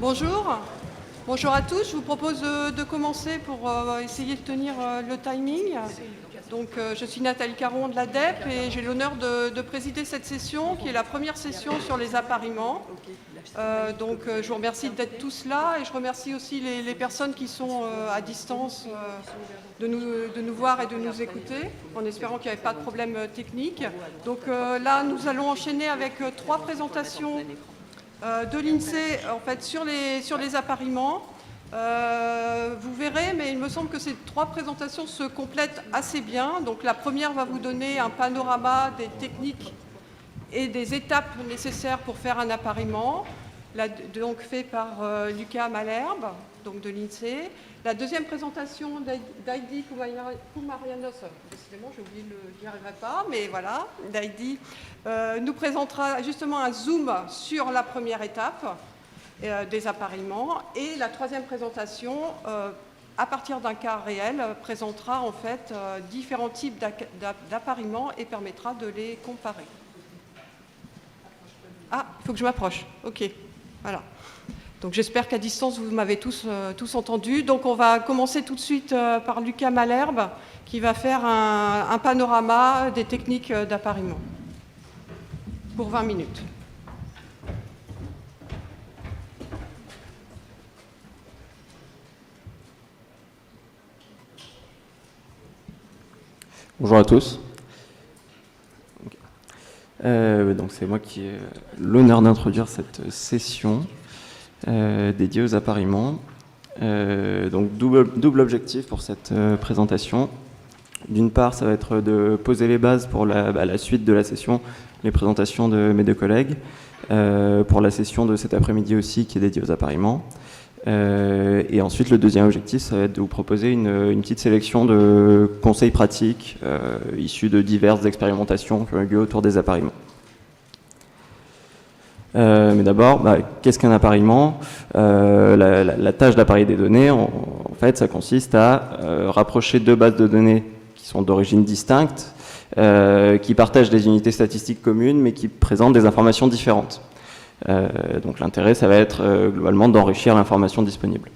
Bonjour. Bonjour à tous. Je vous propose de commencer pour essayer de tenir le timing. Donc, je suis Nathalie Caron de l'ADEP et j'ai l'honneur de présider cette session qui est la première session sur les appariements. Je vous remercie d'être tous là et je remercie aussi les personnes qui sont à distance de nous voir et de nous écouter en espérant qu'il n'y avait pas de problème technique. Donc là, nous allons enchaîner avec 3 présentations de l'INSEE en fait, sur les appariements. Vous verrez, mais il me semble que ces 3 présentations se complètent assez bien. Donc la première va vous donner un panorama des techniques et des étapes nécessaires pour faire un appariement, donc fait par Lucas Malherbe, donc de l'INSEE. La deuxième présentation d'Heidi Koumarianos, décidément j'ai oublié j'y arriverai pas, mais voilà, d'Heidi nous présentera justement un zoom sur la première étape des appariements. Et la troisième présentation, à partir d'un cas réel, présentera en fait différents types d'appariements et permettra de les comparer. Ah, il faut que je m'approche. Ok, voilà. Donc j'espère qu'à distance, vous m'avez tous entendu. Donc on va commencer tout de suite par Lucas Malherbe, qui va faire un panorama des techniques d'appariement pour 20 minutes. Bonjour à tous. Donc c'est moi qui ai l'honneur d'introduire cette session dédiée aux appariements. Donc double objectif pour cette présentation. D'une part, ça va être de poser les bases pour la suite de la session, les présentations de mes 2 collègues, pour la session de cet après-midi aussi qui est dédiée aux appariements. Et ensuite, le deuxième objectif, ça va être de vous proposer une petite sélection de conseils pratiques issus de diverses expérimentations qui ont eu lieu autour des appariements. Mais d'abord, qu'est-ce qu'un appariement ? La tâche d'apparier des données, en fait, ça consiste à rapprocher 2 bases de données qui sont d'origine distincte, qui partagent des unités statistiques communes, mais qui présentent des informations différentes. Donc l'intérêt, ça va être globalement d'enrichir l'information disponible.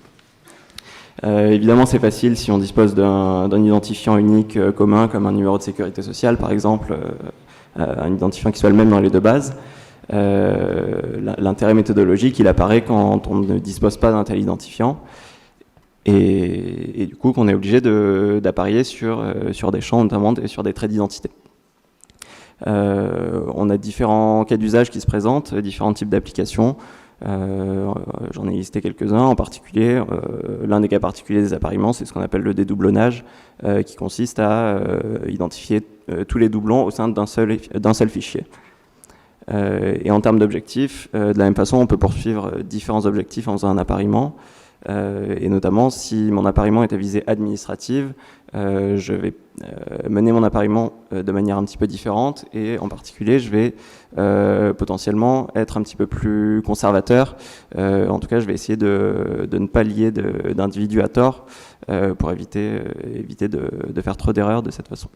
Évidemment, c'est facile si on dispose d'un identifiant unique commun, comme un numéro de sécurité sociale, par exemple, un identifiant qui soit le même dans les 2 bases. L'intérêt méthodologique, il apparaît quand on ne dispose pas d'un tel identifiant, et du coup qu'on est obligé d'apparier sur des champs, notamment sur des traits d'identité. On a différents cas d'usage qui se présentent, différents types d'applications. J'en ai listé quelques-uns. En particulier, l'un des cas particuliers des appariements, c'est ce qu'on appelle le dédoublonnage, qui consiste à identifier tous les doublons au sein d'un seul fichier. Et en termes d'objectifs, de la même façon, on peut poursuivre différents objectifs en faisant un appariement. Et notamment, si mon appariement est à visée administrative, je vais mener mon appariement de manière un petit peu différente, et en particulier, je vais potentiellement être un petit peu plus conservateur. En tout cas, je vais essayer de ne pas lier d'individus à tort pour éviter de faire trop d'erreurs de cette façon.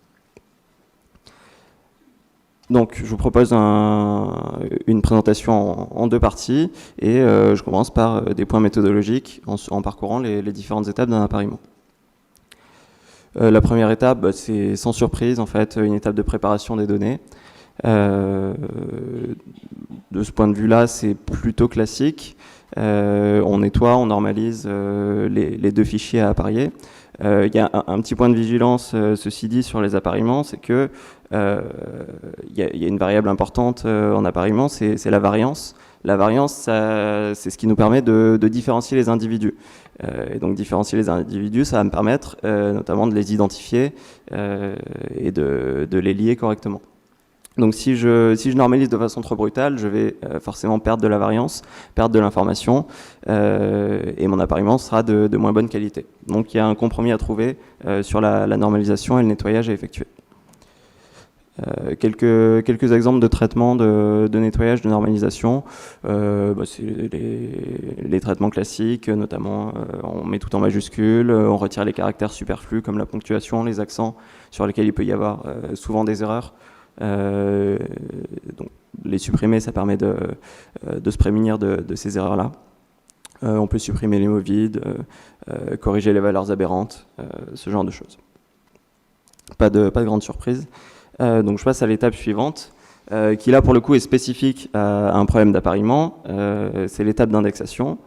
Donc, je vous propose une présentation en 2 parties, et je commence par des points méthodologiques en parcourant les différentes étapes d'un appariement. La première étape, c'est sans surprise, en fait, une étape de préparation des données. De ce point de vue-là, c'est plutôt classique. On nettoie, on normalise les 2 fichiers à apparier. Il y a un petit point de vigilance, ceci dit, sur les appariements, c'est que il y a une variable importante en appariement, c'est la variance. La variance, c'est ce qui nous permet de différencier les individus. Et donc différencier les individus, ça va me permettre notamment de les identifier et de les lier correctement. Donc si je normalise de façon trop brutale, je vais forcément perdre de la variance, perdre de l'information, et mon appariement sera de moins bonne qualité. Donc il y a un compromis à trouver sur la normalisation et le nettoyage à effectuer. Quelques exemples de traitements de nettoyage, de normalisation. C'est les traitements classiques, notamment on met tout en majuscule, on retire les caractères superflus comme la ponctuation, les accents sur lesquels il peut y avoir souvent des erreurs. Donc, les supprimer, ça permet de se prémunir de ces erreurs-là. On peut supprimer les mots vides, corriger les valeurs aberrantes, ce genre de choses. Pas de grande surprise. Donc je passe à l'étape suivante, qui là pour le coup est spécifique à un problème d'appariement, c'est l'étape d'indexation.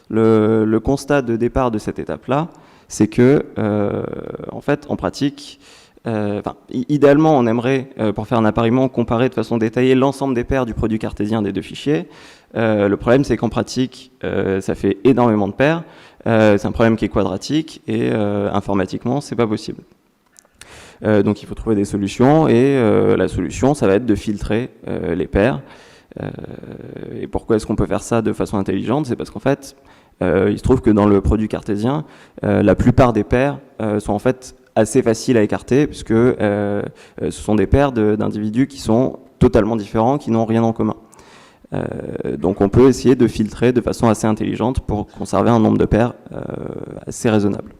Le constat de départ de cette étape-là, c'est que, en fait, en pratique, idéalement, on aimerait, pour faire un appariement, comparer de façon détaillée l'ensemble des paires du produit cartésien des deux fichiers. Le problème, c'est qu'en pratique, ça fait énormément de paires. C'est un problème qui est quadratique et informatiquement, c'est pas possible. Donc, il faut trouver des solutions et la solution, ça va être de filtrer les paires. Et pourquoi est-ce qu'on peut faire ça de façon intelligente? C'est parce qu'en fait, il se trouve que dans le produit cartésien, la plupart des paires sont en fait assez faciles à écarter, puisque ce sont des paires d'individus qui sont totalement différents, qui n'ont rien en commun. Donc on peut essayer de filtrer de façon assez intelligente pour conserver un nombre de paires assez raisonnable.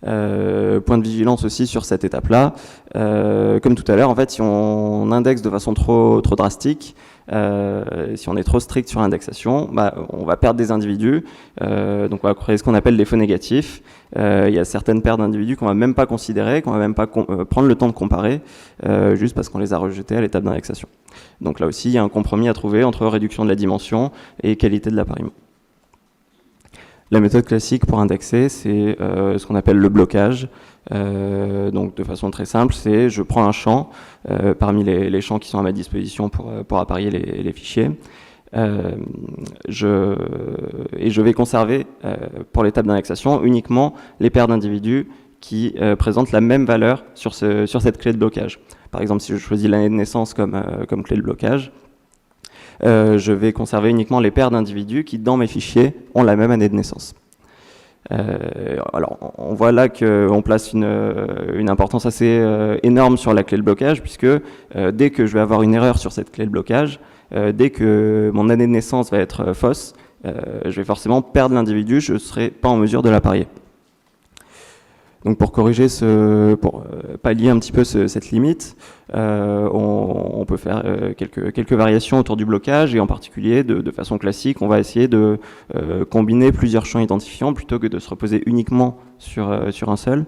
Point de vigilance aussi sur cette étape-là. Comme tout à l'heure, en fait, si on indexe de façon trop drastique, si on est trop strict sur l'indexation, on va perdre des individus, donc on va créer ce qu'on appelle des faux négatifs. Il y a certaines paires d'individus qu'on va même pas considérer, qu'on va même pas prendre le temps de comparer, juste parce qu'on les a rejetés à l'étape d'indexation. Donc là aussi, il y a un compromis à trouver entre réduction de la dimension et qualité de l'appariement. La méthode classique pour indexer, c'est ce qu'on appelle le blocage. Donc de façon très simple, c'est je prends un champ parmi les champs qui sont à ma disposition pour apparier les fichiers. Je vais conserver pour l'étape d'indexation uniquement les paires d'individus qui présentent la même valeur sur cette clé de blocage. Par exemple, si je choisis l'année de naissance comme clé de blocage, je vais conserver uniquement les paires d'individus qui, dans mes fichiers, ont la même année de naissance. Alors, on voit là qu'on place une importance assez énorme sur la clé de blocage, puisque dès que je vais avoir une erreur sur cette clé de blocage, dès que mon année de naissance va être fausse, je vais forcément perdre l'individu, je ne serai pas en mesure de l'apparier. Donc pour corriger pour pallier un petit peu cette limite, on peut faire quelques variations autour du blocage, et en particulier de façon classique, on va essayer de combiner plusieurs champs identifiants plutôt que de se reposer uniquement sur un seul.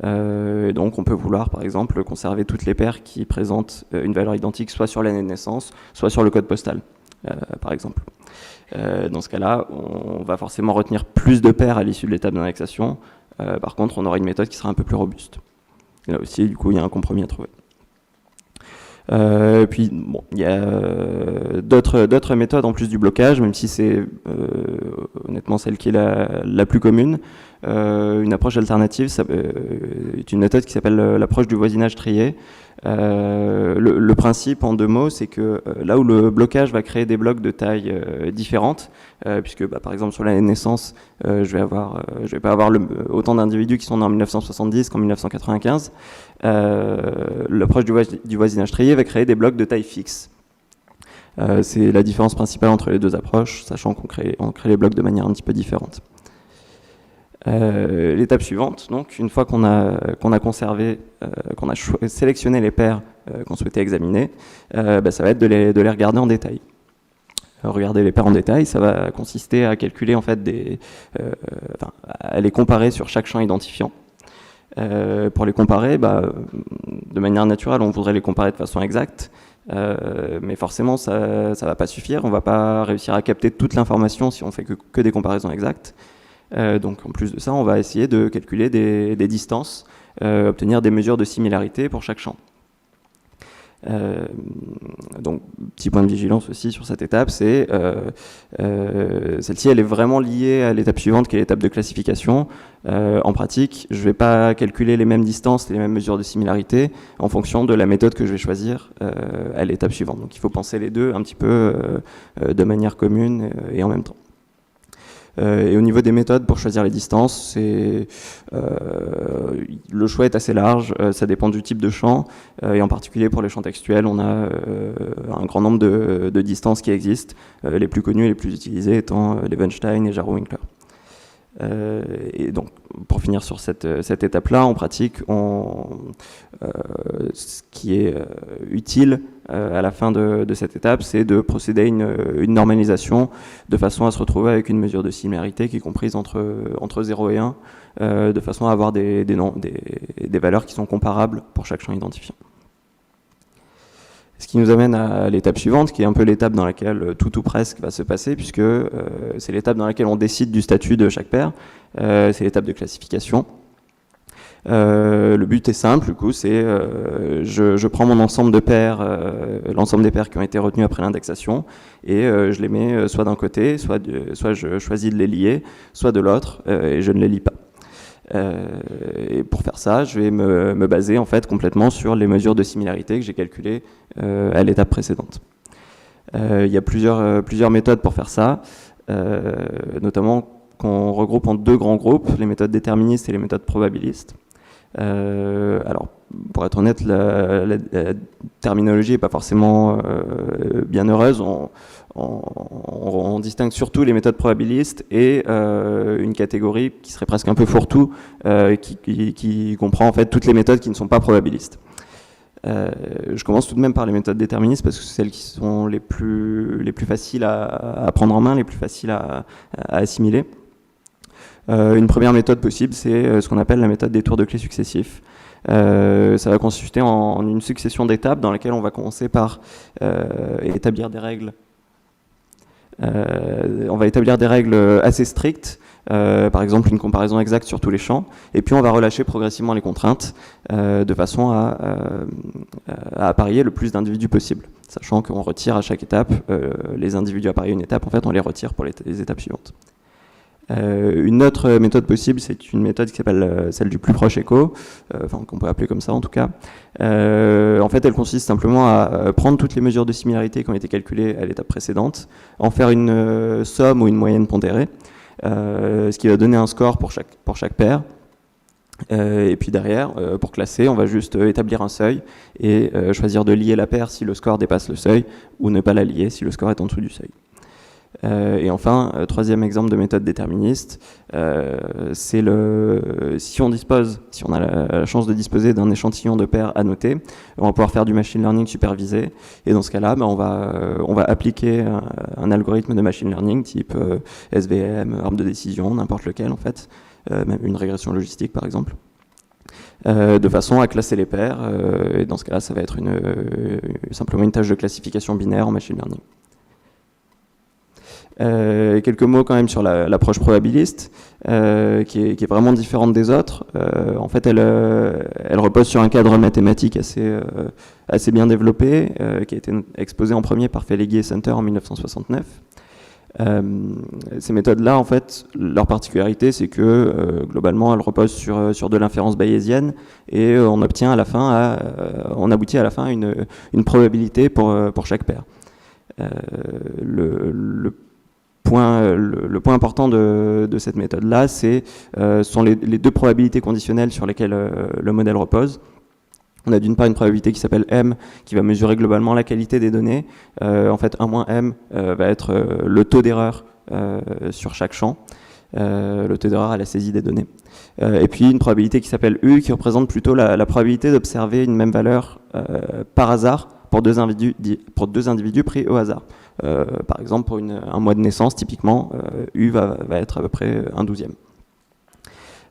Et donc on peut vouloir par exemple conserver toutes les paires qui présentent une valeur identique soit sur l'année de naissance, soit sur le code postal, par exemple. Dans ce cas-là, on va forcément retenir plus de paires à l'issue de l'étape d'indexation. Par contre, on aura une méthode qui sera un peu plus robuste. Et là aussi, du coup, il y a un compromis à trouver. Et puis, bon, il y a d'autres méthodes en plus du blocage, même si c'est honnêtement celle qui est la plus commune. Une approche alternative est une méthode qui s'appelle l'approche du voisinage trié. Le principe, en deux mots, c'est que là où le blocage va créer des blocs de taille différentes, puisque par exemple sur l'année de naissance, je vais pas avoir autant d'individus qui sont nés en 1970 qu'en 1995, l'approche du voisinage trié va créer des blocs de taille fixe. C'est la différence principale entre les deux approches, sachant qu'on crée les blocs de manière un petit peu différente. L'étape suivante, donc, une fois qu'on a conservé, qu'on a sélectionné les paires qu'on souhaitait examiner, ça va être de les regarder en détail. Regarder les paires en détail, ça va consister à calculer en fait à les comparer sur chaque champ identifiant. Pour les comparer, de manière naturelle, on voudrait les comparer de façon exacte, mais forcément ça va pas suffire, on va pas réussir à capter toute l'information si on fait que des comparaisons exactes. Donc en plus de ça, on va essayer de calculer des distances, obtenir des mesures de similarité pour chaque champ. Donc petit point de vigilance aussi sur cette étape, c'est celle-ci elle est vraiment liée à l'étape suivante qui est l'étape de classification. En pratique, je ne vais pas calculer les mêmes distances, les mêmes mesures de similarité en fonction de la méthode que je vais choisir à l'étape suivante. Donc il faut penser les deux un petit peu de manière commune et en même temps. Et au niveau des méthodes pour choisir les distances, le choix est assez large, ça dépend du type de champ, et en particulier pour les champs textuels, on a un grand nombre de distances qui existent, les plus connues et les plus utilisées étant les Weinstein et Jarrow-Winkler. Et donc, pour finir sur cette étape-là, en pratique, ce qui est utile à la fin de cette étape, c'est de procéder à une normalisation de façon à se retrouver avec une mesure de similarité qui est comprise entre 0 et 1, de façon à avoir des valeurs qui sont comparables pour chaque champ identifiant. Ce qui nous amène à l'étape suivante, qui est un peu l'étape dans laquelle tout ou presque va se passer, puisque c'est l'étape dans laquelle on décide du statut de chaque paire. C'est l'étape de classification. Le but est simple, du coup, c'est je prends mon ensemble de paires, l'ensemble des paires qui ont été retenues après l'indexation, et je les mets soit d'un côté, soit je choisis de les lier, soit de l'autre, et je ne les lie pas. Et pour faire ça, je vais me baser en fait complètement sur les mesures de similarité que j'ai calculées à l'étape précédente. Il y a plusieurs méthodes pour faire ça, notamment qu'on regroupe en 2 grands groupes, les méthodes déterministes et les méthodes probabilistes. Alors, pour être honnête, la terminologie n'est pas forcément bien heureuse. On distingue surtout les méthodes probabilistes et une catégorie qui serait presque un peu fourre-tout, qui comprend en fait toutes les méthodes qui ne sont pas probabilistes. Je commence tout de même par les méthodes déterministes parce que c'est celles qui sont les plus faciles à prendre en main, les plus faciles à assimiler. Une première méthode possible, c'est ce qu'on appelle la méthode des tours de clés successifs. Ça va consister en une succession d'étapes dans laquelle on va commencer par établir des règles. On va établir des règles assez strictes, par exemple une comparaison exacte sur tous les champs, et puis on va relâcher progressivement les contraintes de façon à apparier le plus d'individus possible, sachant qu'on retire à chaque étape les individus appariés à une étape, en fait on les retire pour les étapes suivantes. Une autre méthode possible, c'est une méthode qui s'appelle celle du plus proche écho, enfin qu'on peut appeler comme ça en tout cas. En fait, elle consiste simplement à prendre toutes les mesures de similarité qui ont été calculées à l'étape précédente, en faire une somme ou une moyenne pondérée, ce qui va donner un score pour chaque paire. Et puis derrière, pour classer, on va juste établir un seuil et choisir de lier la paire si le score dépasse le seuil, ou ne pas la lier si le score est en dessous du seuil. Et enfin, troisième exemple de méthode déterministe, c'est si on a la chance de disposer d'un échantillon de paires annoté, on va pouvoir faire du machine learning supervisé. Et dans ce cas-là, on va appliquer un algorithme de machine learning type SVM, arbre de décision, n'importe lequel en fait, même une régression logistique par exemple, de façon à classer les paires. Et dans ce cas-là, ça va être simplement une tâche de classification binaire en machine learning. Quelques mots quand même sur l'approche probabiliste, qui est vraiment différente des autres. En fait, elle repose sur un cadre mathématique assez bien développé, qui a été exposé en premier par Feleghi et Sunter en 1969. Ces méthodes-là, en fait, leur particularité, c'est que globalement, elles reposent sur de l'inférence bayésienne, et on aboutit à la fin à une probabilité pour chaque paire. Le point important de cette méthode-là, sont les 2 probabilités conditionnelles sur lesquelles le modèle repose. On a d'une part une probabilité qui s'appelle M, qui va mesurer globalement la qualité des données. En fait, 1 moins M va être le taux d'erreur sur chaque champ, le taux d'erreur à la saisie des données. Et puis une probabilité qui s'appelle U, qui représente plutôt la probabilité d'observer une même valeur par hasard pour deux individus pris au hasard. Par exemple, pour un mois de naissance, typiquement, U va être à peu près 1/12e.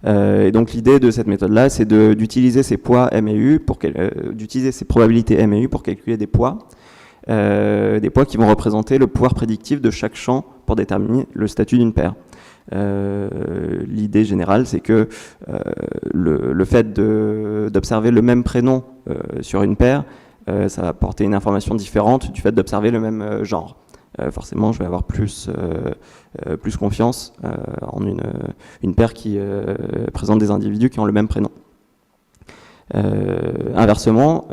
Et donc l'idée de cette méthode-là, c'est d'utiliser ces poids M et U, d'utiliser ces probabilités M et U pour calculer des poids qui vont représenter le pouvoir prédictif de chaque champ pour déterminer le statut d'une paire. L'idée générale, c'est que le fait d'observer le même prénom sur une paire, ça va apporter une information différente du fait d'observer le même genre. Forcément, je vais avoir plus confiance en une paire qui présente des individus qui ont le même prénom. Inversement,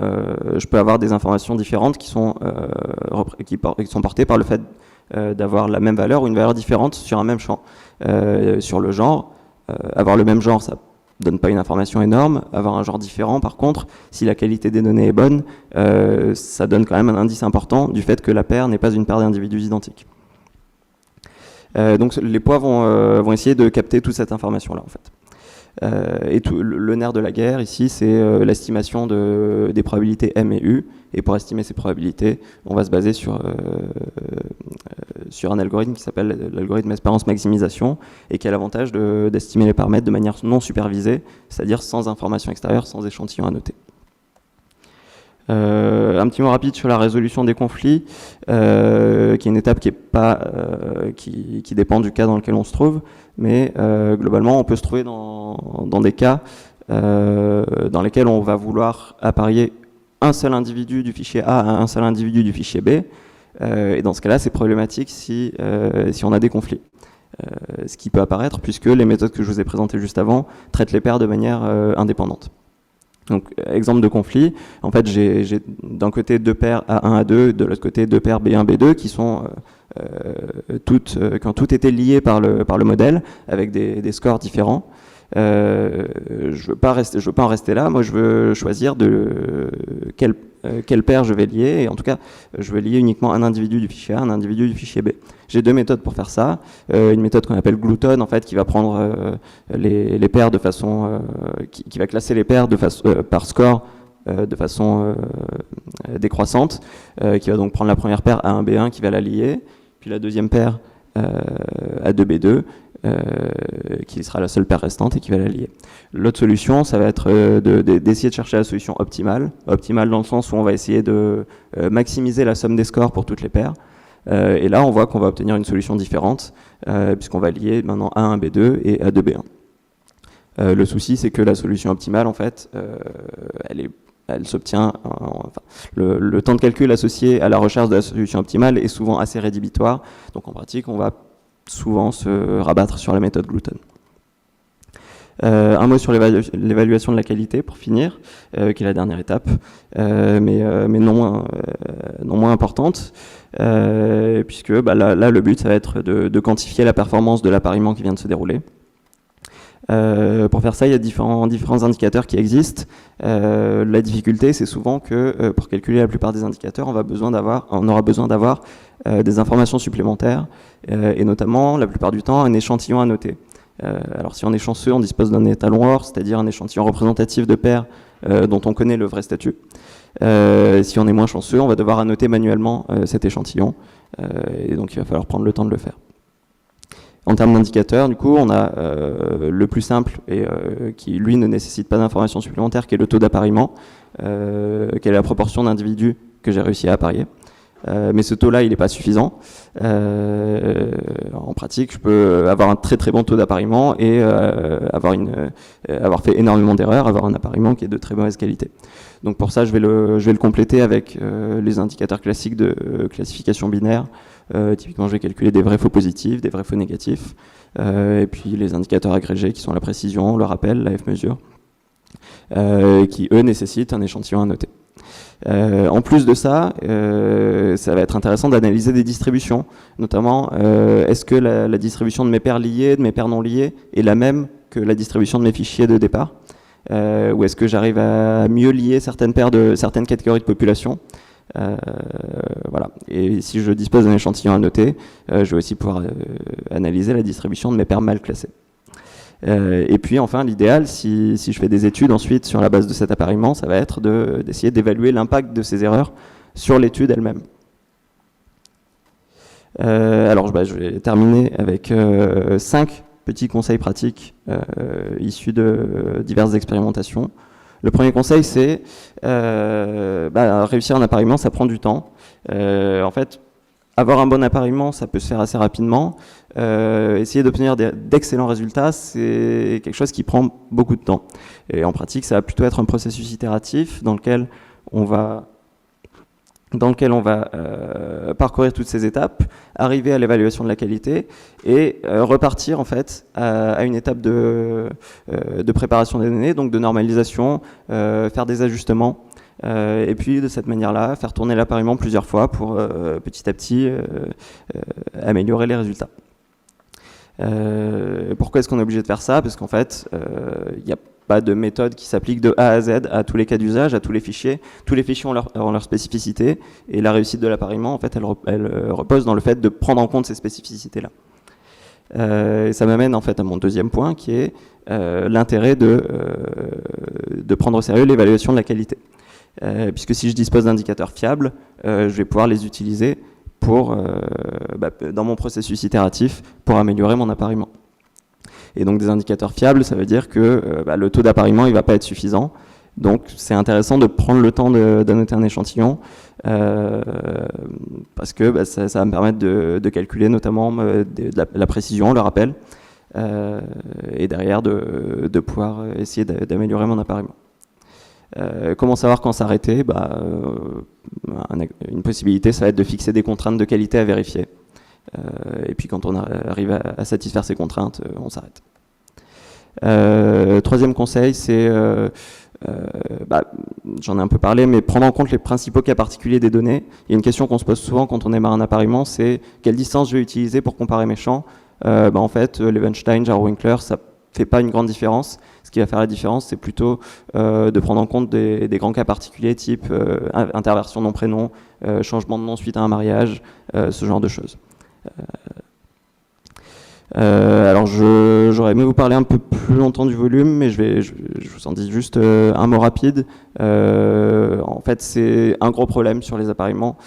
je peux avoir des informations différentes qui sont portées par le fait d'avoir la même valeur ou une valeur différente sur un même champ. Sur le genre, avoir le même genre, ça donne pas une information énorme. Avoir un genre différent, par contre, si la qualité des données est bonne, ça donne quand même un indice important du fait que la paire n'est pas une paire d'individus identiques. Donc les poids vont essayer de capter toute cette information-là, en fait. Et le nerf de la guerre ici, c'est l'estimation des probabilités M et U. Et pour estimer ces probabilités, on va se baser sur un algorithme qui s'appelle l'algorithme espérance maximisation et qui a l'avantage d'estimer les paramètres de manière non supervisée, c'est-à-dire sans information extérieure, sans échantillon à noter. Un petit mot rapide sur la résolution des conflits, qui est une étape qui dépend du cas dans lequel on se trouve, mais globalement on peut se trouver dans des cas dans lesquels on va vouloir apparier un seul individu du fichier A à un seul individu du fichier B, et dans ce cas-là c'est problématique si on a des conflits. Ce qui peut apparaître puisque les méthodes que je vous ai présentées juste avant traitent les paires de manière indépendante. Donc, exemple de conflit, en fait, j'ai d'un côté deux paires A1, A2, de l'autre côté deux paires B1, B2 qui sont qui ont toutes été liées par le modèle avec des scores différents. Je veux pas en rester là. Moi, je veux choisir quelle paire je vais lier. Et en tout cas, je vais lier uniquement un individu du fichier A, un individu du fichier B. J'ai deux méthodes pour faire ça. Une méthode qu'on appelle glouton, en fait, qui va prendre les paires de façon, qui va classer les paires par score de façon décroissante, qui va donc prendre la première paire A1, B1, qui va la lier, puis la deuxième paire A2, B2, qui sera la seule paire restante et qui va la lier. L'autre solution, ça va être d'essayer de chercher la solution optimale. Optimale dans le sens où on va essayer de maximiser la somme des scores pour toutes les paires. Et là, on voit qu'on va obtenir une solution différente, puisqu'on va lier maintenant A1, B2 et A2, B1. Le souci, c'est que la solution optimale, en fait, elle s'obtient, le temps de calcul associé à la recherche de la solution optimale est souvent assez rédhibitoire. Donc en pratique, on va souvent se rabattre sur la méthode glouton. Un mot sur l'évaluation de la qualité pour finir, qui est la dernière étape, mais non moins importante, puisque là le but ça va être de quantifier la performance de l'appariement qui vient de se dérouler. Pour faire ça, il y a différents indicateurs qui existent. La difficulté, c'est souvent que pour calculer la plupart des indicateurs, on aura besoin d'avoir des informations supplémentaires, et notamment, la plupart du temps, un échantillon à noter. Alors si on est chanceux, on dispose d'un étalon OR, c'est-à-dire un échantillon représentatif de paires dont on connaît le vrai statut. Si on est moins chanceux, on va devoir annoter manuellement cet échantillon, et donc il va falloir prendre le temps de le faire. En termes d'indicateurs, du coup, on a le plus simple et qui, lui, ne nécessite pas d'informations supplémentaires, qui est le taux d'appariement, qui est la proportion d'individus que j'ai réussi à apparier. Mais ce taux-là, il n'est pas suffisant. En pratique, je peux avoir un très très bon taux d'appariement et avoir fait énormément d'erreurs, avoir un appariement qui est de très mauvaise qualité. Donc pour ça, je vais le compléter avec les indicateurs classiques de classification binaire. Typiquement, je vais calculer des vrais faux positifs, des vrais faux négatifs, et puis les indicateurs agrégés qui sont la précision, le rappel, la F-mesure, qui eux nécessitent un échantillon à noter. En plus de ça, ça va être intéressant d'analyser des distributions, notamment est-ce que la distribution de mes paires liées, de mes paires non liées est la même que la distribution de mes fichiers de départ, ou est-ce que j'arrive à mieux lier certaines paires de certaines catégories de population. Voilà. Et si je dispose d'un échantillon à noter, je vais aussi pouvoir analyser la distribution de mes paires mal classées. Et puis enfin, l'idéal, si je fais des études ensuite sur la base de cet appariement, ça va être d'essayer d'évaluer l'impact de ces erreurs sur l'étude elle-même. Alors je vais terminer avec 5 petits conseils pratiques issus de diverses expérimentations. Le premier conseil, c'est réussir un appariement, ça prend du temps. En fait, avoir un bon appariement, ça peut se faire assez rapidement. Essayer d'obtenir d'excellents résultats, c'est quelque chose qui prend beaucoup de temps. Et en pratique, ça va plutôt être un processus itératif dans lequel on va parcourir toutes ces étapes, arriver à l'évaluation de la qualité et repartir en fait à une étape de préparation des données, donc de normalisation, faire des ajustements, et puis de cette manière-là, faire tourner l'appariement plusieurs fois pour petit à petit améliorer les résultats. Pourquoi est-ce qu'on est obligé de faire ça? Parce qu'en fait, il n'y a pas de méthode qui s'applique de A à Z à tous les cas d'usage, à tous les fichiers. Tous les fichiers ont leur spécificité, et la réussite de l'appariement, en fait, elle repose dans le fait de prendre en compte ces spécificités-là. Et ça m'amène en fait à mon deuxième point, qui est l'intérêt de prendre au sérieux l'évaluation de la qualité. Puisque si je dispose d'indicateurs fiables, je vais pouvoir les utiliser pour, dans mon processus itératif pour améliorer mon appariement. Et donc des indicateurs fiables, ça veut dire que le taux d'appariement il va pas être suffisant. Donc c'est intéressant de prendre le temps d'annoter un échantillon parce que ça va me permettre de calculer notamment la précision, le rappel, et derrière de pouvoir essayer d'améliorer mon appariement. Comment savoir quand s'arrêter? Une possibilité, ça va être de fixer des contraintes de qualité à vérifier. Et puis quand on arrive à satisfaire ces contraintes, on s'arrête. Troisième conseil, c'est, j'en ai un peu parlé, mais prendre en compte les principaux cas particuliers des données. Il y a une question qu'on se pose souvent quand on démarre un appariement, c'est quelle distance je vais utiliser pour comparer mes champs. En fait, Levenshtein, Jarrow-Winkler, ça fait pas une grande différence. Ce qui va faire la différence, c'est plutôt de prendre en compte des grands cas particuliers, type interversion nom-prénom, changement de nom suite à un mariage, ce genre de choses. Alors j'aurais aimé vous parler un peu plus longtemps du volume, mais je vous en dis juste un mot rapide. En fait, c'est un gros problème sur les appariements.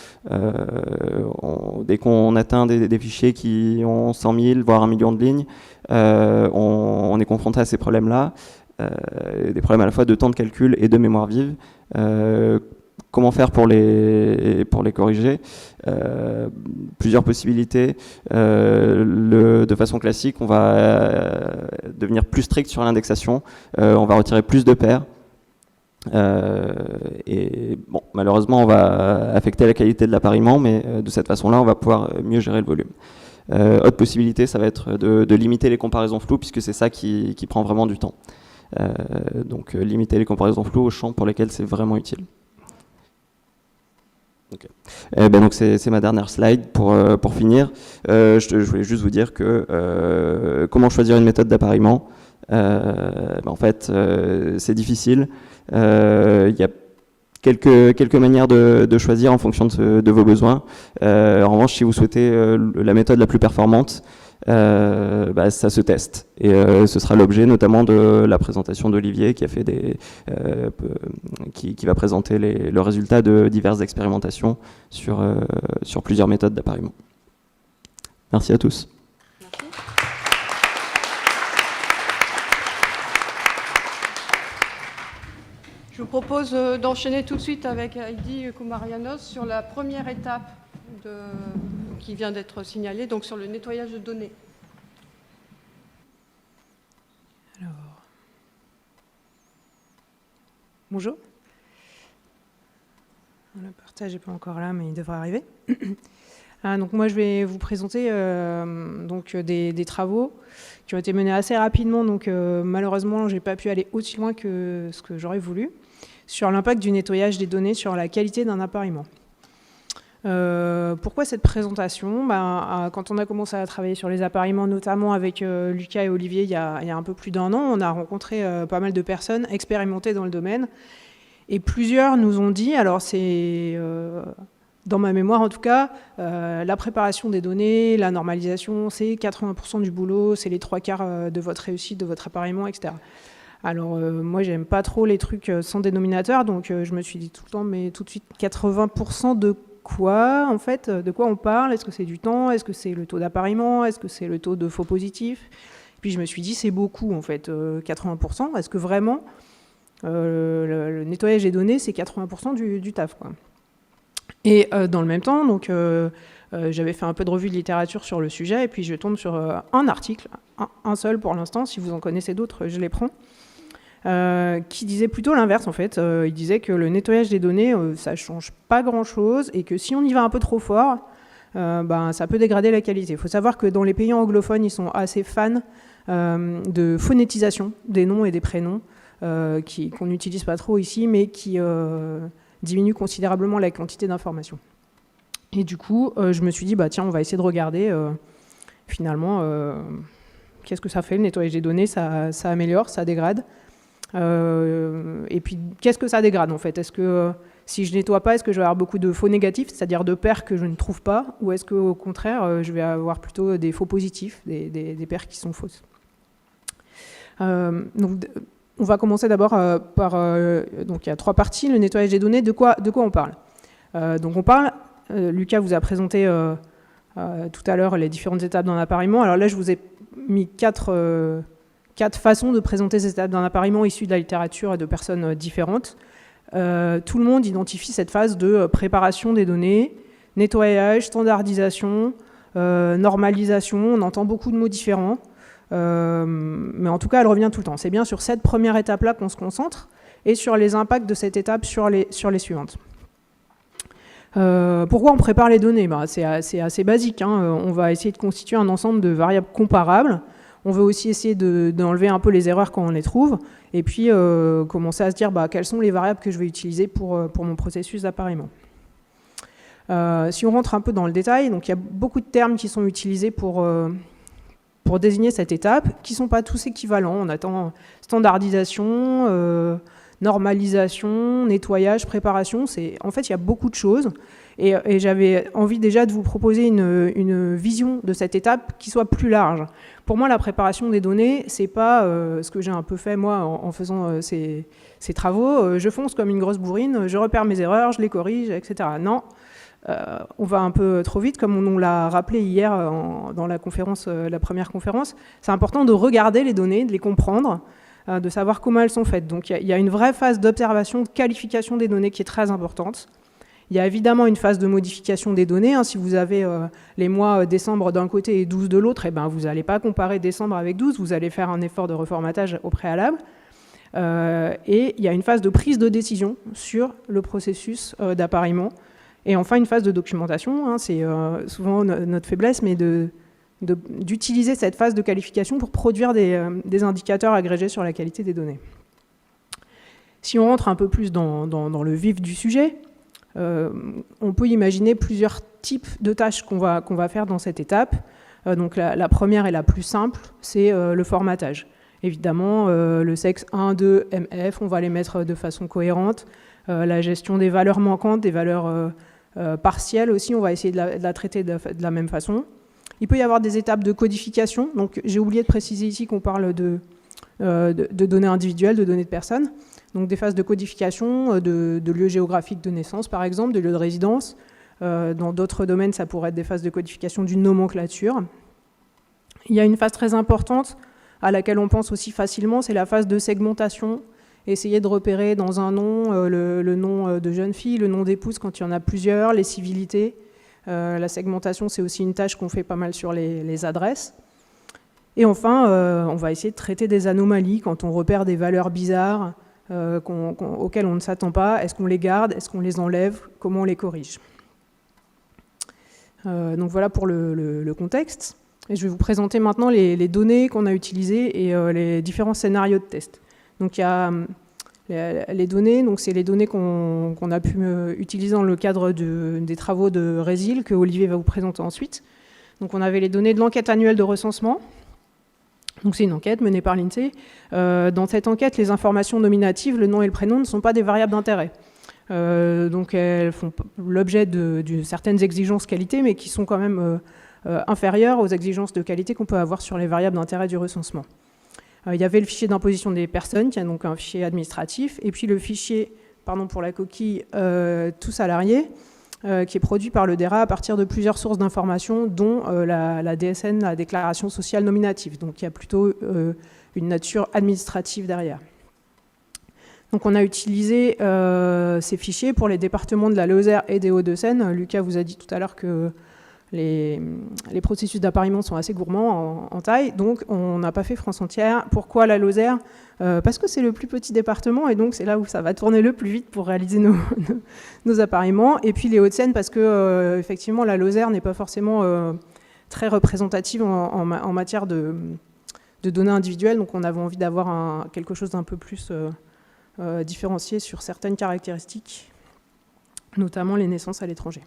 Dès qu'on atteint des fichiers qui ont 100 000, voire 1 million de lignes, on est confronté à ces problèmes-là, des problèmes à la fois de temps de calcul et de mémoire vive. Comment faire pour les corriger? Plusieurs possibilités. De façon classique, on va devenir plus strict sur l'indexation. On va retirer plus de paires. Et bon, malheureusement, on va affecter la qualité de l'appariement, mais de cette façon-là, on va pouvoir mieux gérer le volume. Autre possibilité, ça va être de limiter les comparaisons floues, puisque c'est ça qui prend vraiment du temps. Donc limiter les comparaisons floues aux champs pour lesquels c'est vraiment utile. Okay. Donc c'est ma dernière slide pour finir. Je voulais juste vous dire que comment choisir une méthode d'appariement. En fait, c'est difficile. Il y a quelques manières de choisir en fonction de vos besoins. En revanche, si vous souhaitez la méthode la plus performante, ça se teste. Et ce sera l'objet notamment de la présentation d'Olivier qui a fait qui va présenter le résultat de diverses expérimentations sur plusieurs méthodes d'appariement. Merci à tous. Merci. Je vous propose d'enchaîner tout de suite avec Heidi Koumarianos sur la première étape qui vient d'être signalée, donc sur le nettoyage de données. Alors, bonjour. Le partage n'est pas encore là, mais il devrait arriver. Donc moi, je vais vous présenter des travaux qui ont été menés assez rapidement. Donc malheureusement, je n'ai pas pu aller aussi loin que ce que j'aurais voulu sur l'impact du nettoyage des données sur la qualité d'un appariement. Pourquoi cette présentation? Quand on a commencé à travailler sur les appariements, notamment avec Lucas et Olivier il y a un peu plus d'1 an, on a rencontré pas mal de personnes expérimentées dans le domaine. Et plusieurs nous ont dit, alors c'est dans ma mémoire en tout cas, la préparation des données, la normalisation, c'est 80% du boulot, c'est les 3/4 de votre réussite, de votre appariement, etc. Alors moi j'aime pas trop les trucs sans dénominateur, donc je me suis dit tout le temps, mais tout de suite 80% de quoi en fait? De quoi on parle? Est-ce que c'est du temps? Est-ce que c'est le taux d'appariement? Est-ce que c'est le taux de faux positifs? Puis je me suis dit c'est beaucoup en fait, 80%. Est-ce que vraiment le nettoyage des données c'est 80% du taf quoi? Et dans le même temps, donc j'avais fait un peu de revue de littérature sur le sujet et puis je tombe sur un article, un seul pour l'instant. Si vous en connaissez d'autres, je les prends. Qui disait plutôt l'inverse en fait. Il disait que le nettoyage des données, ça change pas grand-chose et que si on y va un peu trop fort, ça peut dégrader la qualité. Il faut savoir que dans les pays anglophones, ils sont assez fans de phonétisation des noms et des prénoms qu'on n'utilise pas trop ici, mais qui diminue considérablement la quantité d'informations. Et du coup, je me suis dit, tiens, on va essayer de regarder finalement qu'est-ce que ça fait le nettoyage des données, ça améliore, ça dégrade. Et puis, qu'est-ce que ça dégrade en fait? Est-ce que si je nettoie pas, est-ce que je vais avoir beaucoup de faux négatifs, c'est-à-dire de paires que je ne trouve pas, ou est-ce qu'au contraire, je vais avoir plutôt des faux positifs, des paires qui sont fausses. Donc, on va commencer d'abord par... donc il y a 3 parties, le nettoyage des données. De quoi on parle? Donc on parle... Lucas vous a présenté tout à l'heure les différentes étapes d'un appareillement. Alors là, je vous ai mis 4 façons de présenter ces étapes d'un appareillement issues de la littérature et de personnes différentes. Tout le monde identifie cette phase de préparation des données, nettoyage, standardisation, normalisation. On entend beaucoup de mots différents, mais en tout cas, elle revient tout le temps. C'est bien sur cette première étape-là qu'on se concentre et sur les impacts de cette étape sur les suivantes. Pourquoi on prépare les données? C'est assez basique, hein. On va essayer de constituer un ensemble de variables comparables. On veut aussi essayer d'enlever un peu les erreurs quand on les trouve, et puis commencer à se dire quelles sont les variables que je vais utiliser pour mon processus d'appareillement. Si on rentre un peu dans le détail, donc il y a beaucoup de termes qui sont utilisés pour désigner cette étape, qui ne sont pas tous équivalents. On attend standardisation, normalisation, nettoyage, préparation. En fait, il y a beaucoup de choses. Et j'avais envie déjà de vous proposer une vision de cette étape qui soit plus large. Pour moi, la préparation des données, c'est pas ce que j'ai un peu fait moi en faisant ces travaux. Je fonce comme une grosse bourrine, je repère mes erreurs, je les corrige, etc. Non, on va un peu trop vite, comme on l'a rappelé hier dans la première conférence. C'est important de regarder les données, de les comprendre, de savoir comment elles sont faites. Donc il y a une vraie phase d'observation, de qualification des données qui est très importante. Il y a évidemment une phase de modification des données. Si vous avez les mois décembre d'un côté et 12 de l'autre, vous n'allez pas comparer décembre avec 12, vous allez faire un effort de reformatage au préalable. Et il y a une phase de prise de décision sur le processus d'appareillement. Et enfin, une phase de documentation. C'est souvent notre faiblesse, mais d'utiliser cette phase de qualification pour produire des indicateurs agrégés sur la qualité des données. Si on rentre un peu plus dans le vif du sujet, on peut imaginer plusieurs types de tâches qu'on va faire dans cette étape. Donc la première et la plus simple, c'est le formatage. Évidemment, le sexe 1, 2, MF, on va les mettre de façon cohérente. La gestion des valeurs manquantes, des valeurs partielles aussi, on va essayer de la traiter de la même façon. Il peut y avoir des étapes de codification. Donc j'ai oublié de préciser ici qu'on parle de données individuelles, de données de personnes. Donc des phases de codification de lieux géographiques de naissance, par exemple, de lieux de résidence. Dans d'autres domaines, ça pourrait être des phases de codification d'une nomenclature. Il y a une phase très importante à laquelle on pense aussi facilement, c'est la phase de segmentation. Essayer de repérer dans un nom le nom de jeune fille, le nom d'épouse quand il y en a plusieurs, les civilités. La segmentation, c'est aussi une tâche qu'on fait pas mal sur les adresses. Et enfin, on va essayer de traiter des anomalies quand on repère des valeurs bizarres auxquelles on ne s'attend pas. Est-ce qu'on les garde? Est-ce qu'on les enlève? Comment on les corrige? Donc voilà pour le contexte. Et je vais vous présenter maintenant les données qu'on a utilisées et les différents scénarios de test. Donc il y a les données, donc c'est les données qu'on a pu utiliser dans le cadre des travaux de Résil que Olivier va vous présenter ensuite. Donc on avait les données de l'enquête annuelle de recensement. Donc c'est une enquête menée par l'INSEE. Dans cette enquête, les informations nominatives, le nom et le prénom, ne sont pas des variables d'intérêt. Donc elles font l'objet de certaines exigences qualité, mais qui sont quand même inférieures aux exigences de qualité qu'on peut avoir sur les variables d'intérêt du recensement. Il y avait le fichier d'imposition des personnes, qui est donc un fichier administratif, et puis le fichier, pardon pour la coquille, tout salarié, qui est produit par le DERA à partir de plusieurs sources d'informations, dont la DSN, la déclaration sociale nominative. Donc il y a plutôt une nature administrative derrière. Donc on a utilisé ces fichiers pour les départements de la Lozère et des Hauts-de-Seine. Lucas vous a dit tout à l'heure que les processus d'appareillement sont assez gourmands en taille, donc on n'a pas fait France entière. Pourquoi la Lozère? Parce que c'est le plus petit département et donc c'est là où ça va tourner le plus vite pour réaliser nos appareillements. Et puis les Hauts-de-Seine parce que effectivement la Lozère n'est pas forcément très représentative en matière de données individuelles, donc on avait envie d'avoir quelque chose d'un peu plus différencié sur certaines caractéristiques, notamment les naissances à l'étranger.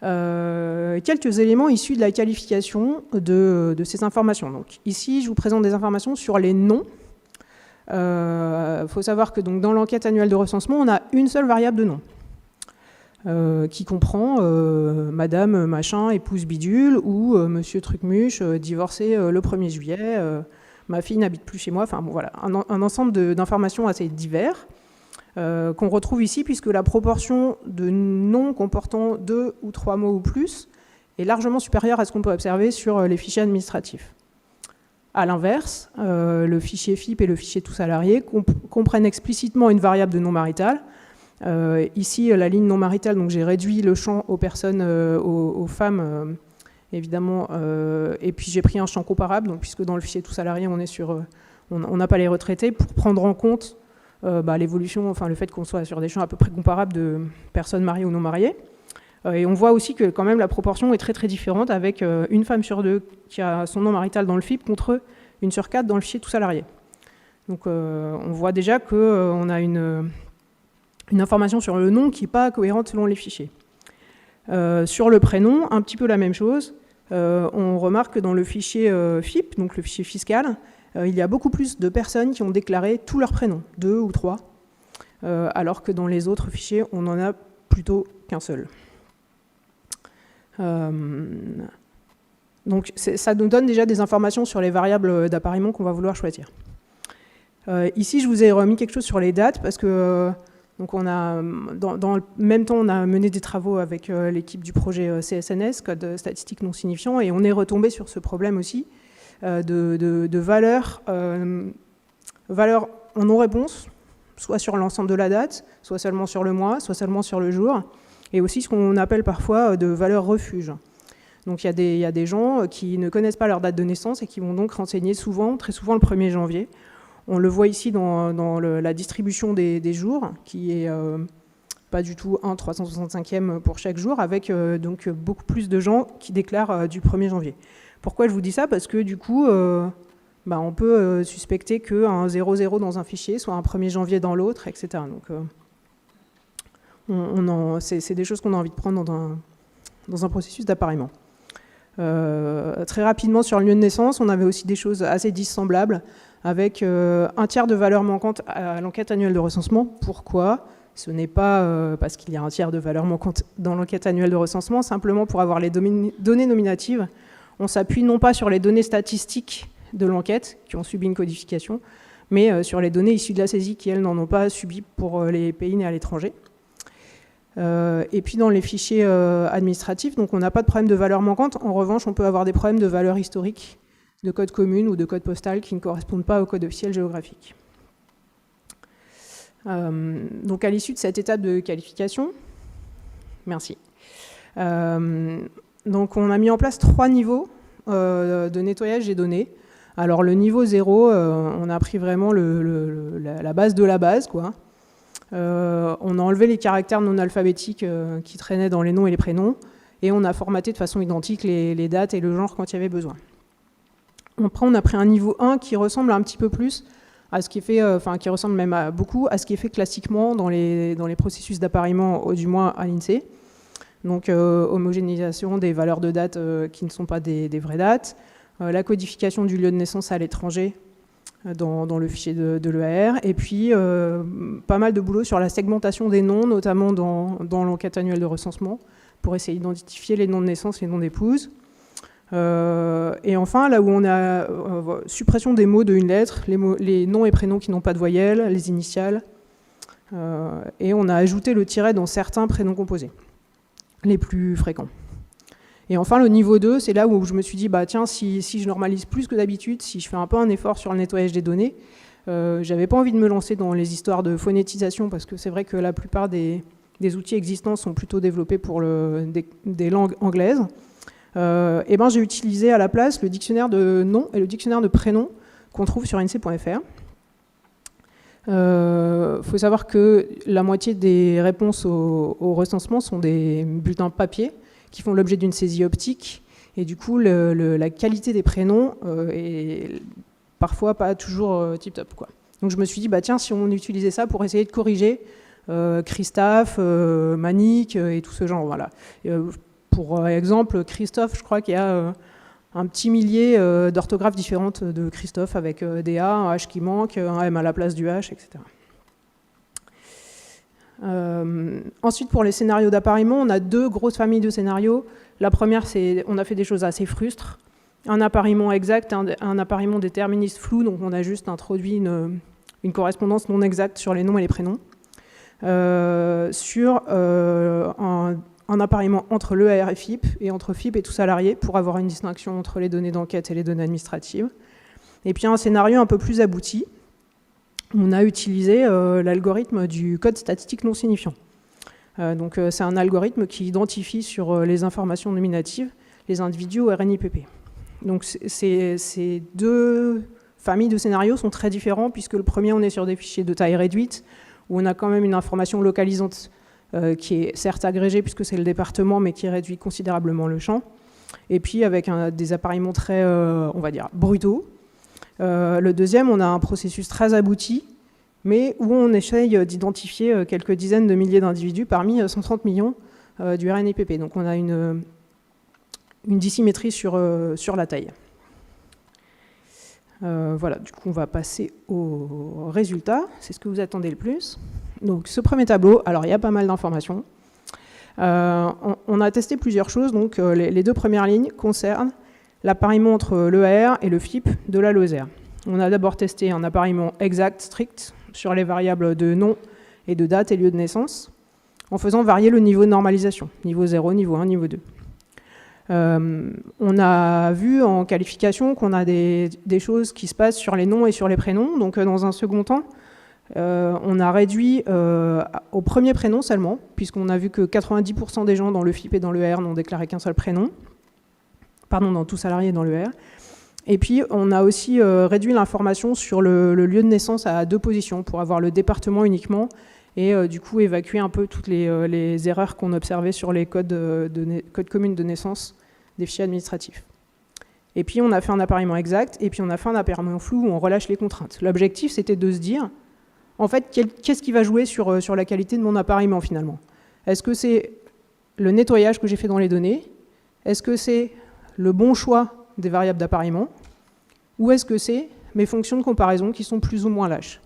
Quelques éléments issus de la qualification de ces informations. Donc, ici, je vous présente des informations sur les noms. faut savoir que donc, dans l'enquête annuelle de recensement, on a une seule variable de nom, qui comprend Madame Machin, épouse bidule, ou Monsieur Trucmuche, divorcé le 1er juillet, ma fille n'habite plus chez moi, enfin bon, voilà, un ensemble d'informations assez divers, qu'on retrouve ici, puisque la proportion de noms comportant 2 ou 3 mots ou plus est largement supérieure à ce qu'on peut observer sur les fichiers administratifs. A l'inverse, le fichier FIP et le fichier tout salarié comprennent explicitement une variable de nom marital. Ici, la ligne non maritale, donc j'ai réduit le champ aux personnes, aux femmes, évidemment, et puis j'ai pris un champ comparable, donc, puisque dans le fichier tout salarié, on n'a pas les retraités, pour prendre en compte l'évolution, enfin le fait qu'on soit sur des champs à peu près comparables de personnes mariées ou non mariées. Et on voit aussi que quand même la proportion est très très différente, avec une femme sur 2 qui a son nom marital dans le FIP contre 1 sur 4 dans le fichier tout salarié. Donc on voit déjà qu'on a une information sur le nom qui n'est pas cohérente selon les fichiers. Sur le prénom, un petit peu la même chose. On remarque que dans le fichier FIP, donc le fichier fiscal, il y a beaucoup plus de personnes qui ont déclaré tous leurs prénoms, 2 ou 3, alors que dans les autres fichiers, on n'en a plutôt qu'un seul. Donc ça nous donne déjà des informations sur les variables d'appariement qu'on va vouloir choisir. Ici, je vous ai remis quelque chose sur les dates, parce que donc on a, dans le même temps, on a mené des travaux avec l'équipe du projet CSNS, Code statistique non signifiant, et on est retombé sur ce problème aussi de valeurs en non-réponse, soit sur l'ensemble de la date, soit seulement sur le mois, soit seulement sur le jour, et aussi ce qu'on appelle parfois de valeurs refuge. Donc il y a des gens qui ne connaissent pas leur date de naissance et qui vont donc renseigner très souvent le 1er janvier. On le voit ici dans la distribution des jours, qui est pas du tout un 365e pour chaque jour, avec donc beaucoup plus de gens qui déclarent du 1er janvier. Pourquoi je vous dis ça? Parce que du coup, on peut suspecter qu'un 00 dans un fichier soit un 1er janvier dans l'autre, etc. Donc c'est des choses qu'on a envie de prendre dans un processus d'appariement. Très rapidement, sur le lieu de naissance, on avait aussi des choses assez dissemblables, avec un tiers de valeur manquante à l'enquête annuelle de recensement. Pourquoi? Ce n'est pas parce qu'il y a un tiers de valeur manquante dans l'enquête annuelle de recensement, simplement pour avoir les données nominatives. On s'appuie non pas sur les données statistiques de l'enquête, qui ont subi une codification, mais sur les données issues de la saisie, qui, elles, n'en ont pas subi pour les pays nés à l'étranger. Et puis dans les fichiers administratifs, donc on n'a pas de problème de valeur manquante. En revanche, on peut avoir des problèmes de valeur historique, de code commune ou de code postal qui ne correspondent pas au code officiel géographique. Donc à l'issue de cette étape de qualification, merci. Donc on a mis en place 3 niveaux de nettoyage des données. Alors le niveau 0, on a pris vraiment la base de la base, quoi. On a enlevé les caractères non alphabétiques qui traînaient dans les noms et les prénoms, et on a formaté de façon identique les dates et le genre quand il y avait besoin. Après, on a pris un niveau 1 qui ressemble un petit peu plus à ce qui est fait, qui ressemble même beaucoup à ce qui est fait classiquement dans les processus d'appariement, du moins à l'INSEE. Donc homogénéisation des valeurs de date qui ne sont pas des vraies dates, la codification du lieu de naissance à l'étranger dans le fichier de l'EAR, et puis pas mal de boulot sur la segmentation des noms, notamment dans l'enquête annuelle de recensement, pour essayer d'identifier les noms de naissance, les noms d'épouses. Et enfin, là où on a suppression des mots d'une lettre, les noms et prénoms qui n'ont pas de voyelles, les initiales, et on a ajouté le tiret dans certains prénoms composés, les plus fréquents. Et enfin, le niveau 2, c'est là où je me suis dit, tiens, si je normalise plus que d'habitude, si je fais un peu un effort sur le nettoyage des données, j'avais pas envie de me lancer dans les histoires de phonétisation, parce que c'est vrai que la plupart des outils existants sont plutôt développés pour des langues anglaises. Et j'ai utilisé à la place le dictionnaire de noms et le dictionnaire de prénoms qu'on trouve sur INSEE.fr. Faut savoir que la moitié des réponses au recensement sont des bulletins papier qui font l'objet d'une saisie optique, et du coup la qualité des prénoms est parfois pas toujours tip-top, quoi. Donc je me suis dit, tiens, si on utilisait ça pour essayer de corriger Christophe, Manique et tout ce genre, voilà. Pour exemple, Christophe, je crois qu'il y a un petit millier d'orthographes différentes de Christophe, avec des A, un H qui manque, un M à la place du H, etc. Ensuite, pour les scénarios d'appariement, on a 2 grosses familles de scénarios. La première, c'est on a fait des choses assez frustres. Un appariement exact, un appariement déterministe flou, donc on a juste introduit une correspondance non exacte sur les noms et les prénoms. Sur un appariement entre l'EAR et FIP, et entre FIP et tout salarié, pour avoir une distinction entre les données d'enquête et les données administratives. Et puis un scénario un peu plus abouti, on a utilisé l'algorithme du code statistique non signifiant. Donc c'est un algorithme qui identifie sur les informations nominatives les individus au RNIPP. Donc ces 2 familles de scénarios sont très différents, puisque le premier, on est sur des fichiers de taille réduite, où on a quand même une information localisante qui est certes agrégée, puisque c'est le département, mais qui réduit considérablement le champ. Et puis avec des appariements très, on va dire, brutaux. Le deuxième, on a un processus très abouti, mais où on essaye d'identifier quelques dizaines de milliers d'individus parmi 130 millions du RNIPP. Donc on a une dissymétrie sur la taille. Voilà, du coup on va passer aux résultats, c'est ce que vous attendez le plus. Donc ce premier tableau, alors il y a pas mal d'informations. On a testé plusieurs choses, donc les 2 premières lignes concernent l'appariement entre l'EAR et le FIP de la LOSER. On a d'abord testé un appariement exact, strict, sur les variables de nom et de date et lieu de naissance, en faisant varier le niveau de normalisation, niveau 0, niveau 1, niveau 2. On a vu en qualification qu'on a des choses qui se passent sur les noms et sur les prénoms. Donc dans un second temps, on a réduit au premier prénom seulement, puisqu'on a vu que 90% des gens dans le FIP et dans l'ER n'ont déclaré qu'un seul prénom. Pardon, dans tout salarié dans l'ER. Et puis on a aussi réduit l'information sur le lieu de naissance à 2 positions, pour avoir le département uniquement, et du coup évacuer un peu toutes les erreurs qu'on observait sur les codes communes de naissance des fichiers administratifs. Et puis on a fait un appariement exact, et puis on a fait un appariement flou où on relâche les contraintes. L'objectif, c'était de se dire, en fait, qu'est-ce qui va jouer sur la qualité de mon appariement finalement? Est-ce que c'est le nettoyage que j'ai fait dans les données? Est-ce que c'est le bon choix des variables d'appariement? Ou est-ce que c'est mes fonctions de comparaison qui sont plus ou moins lâches?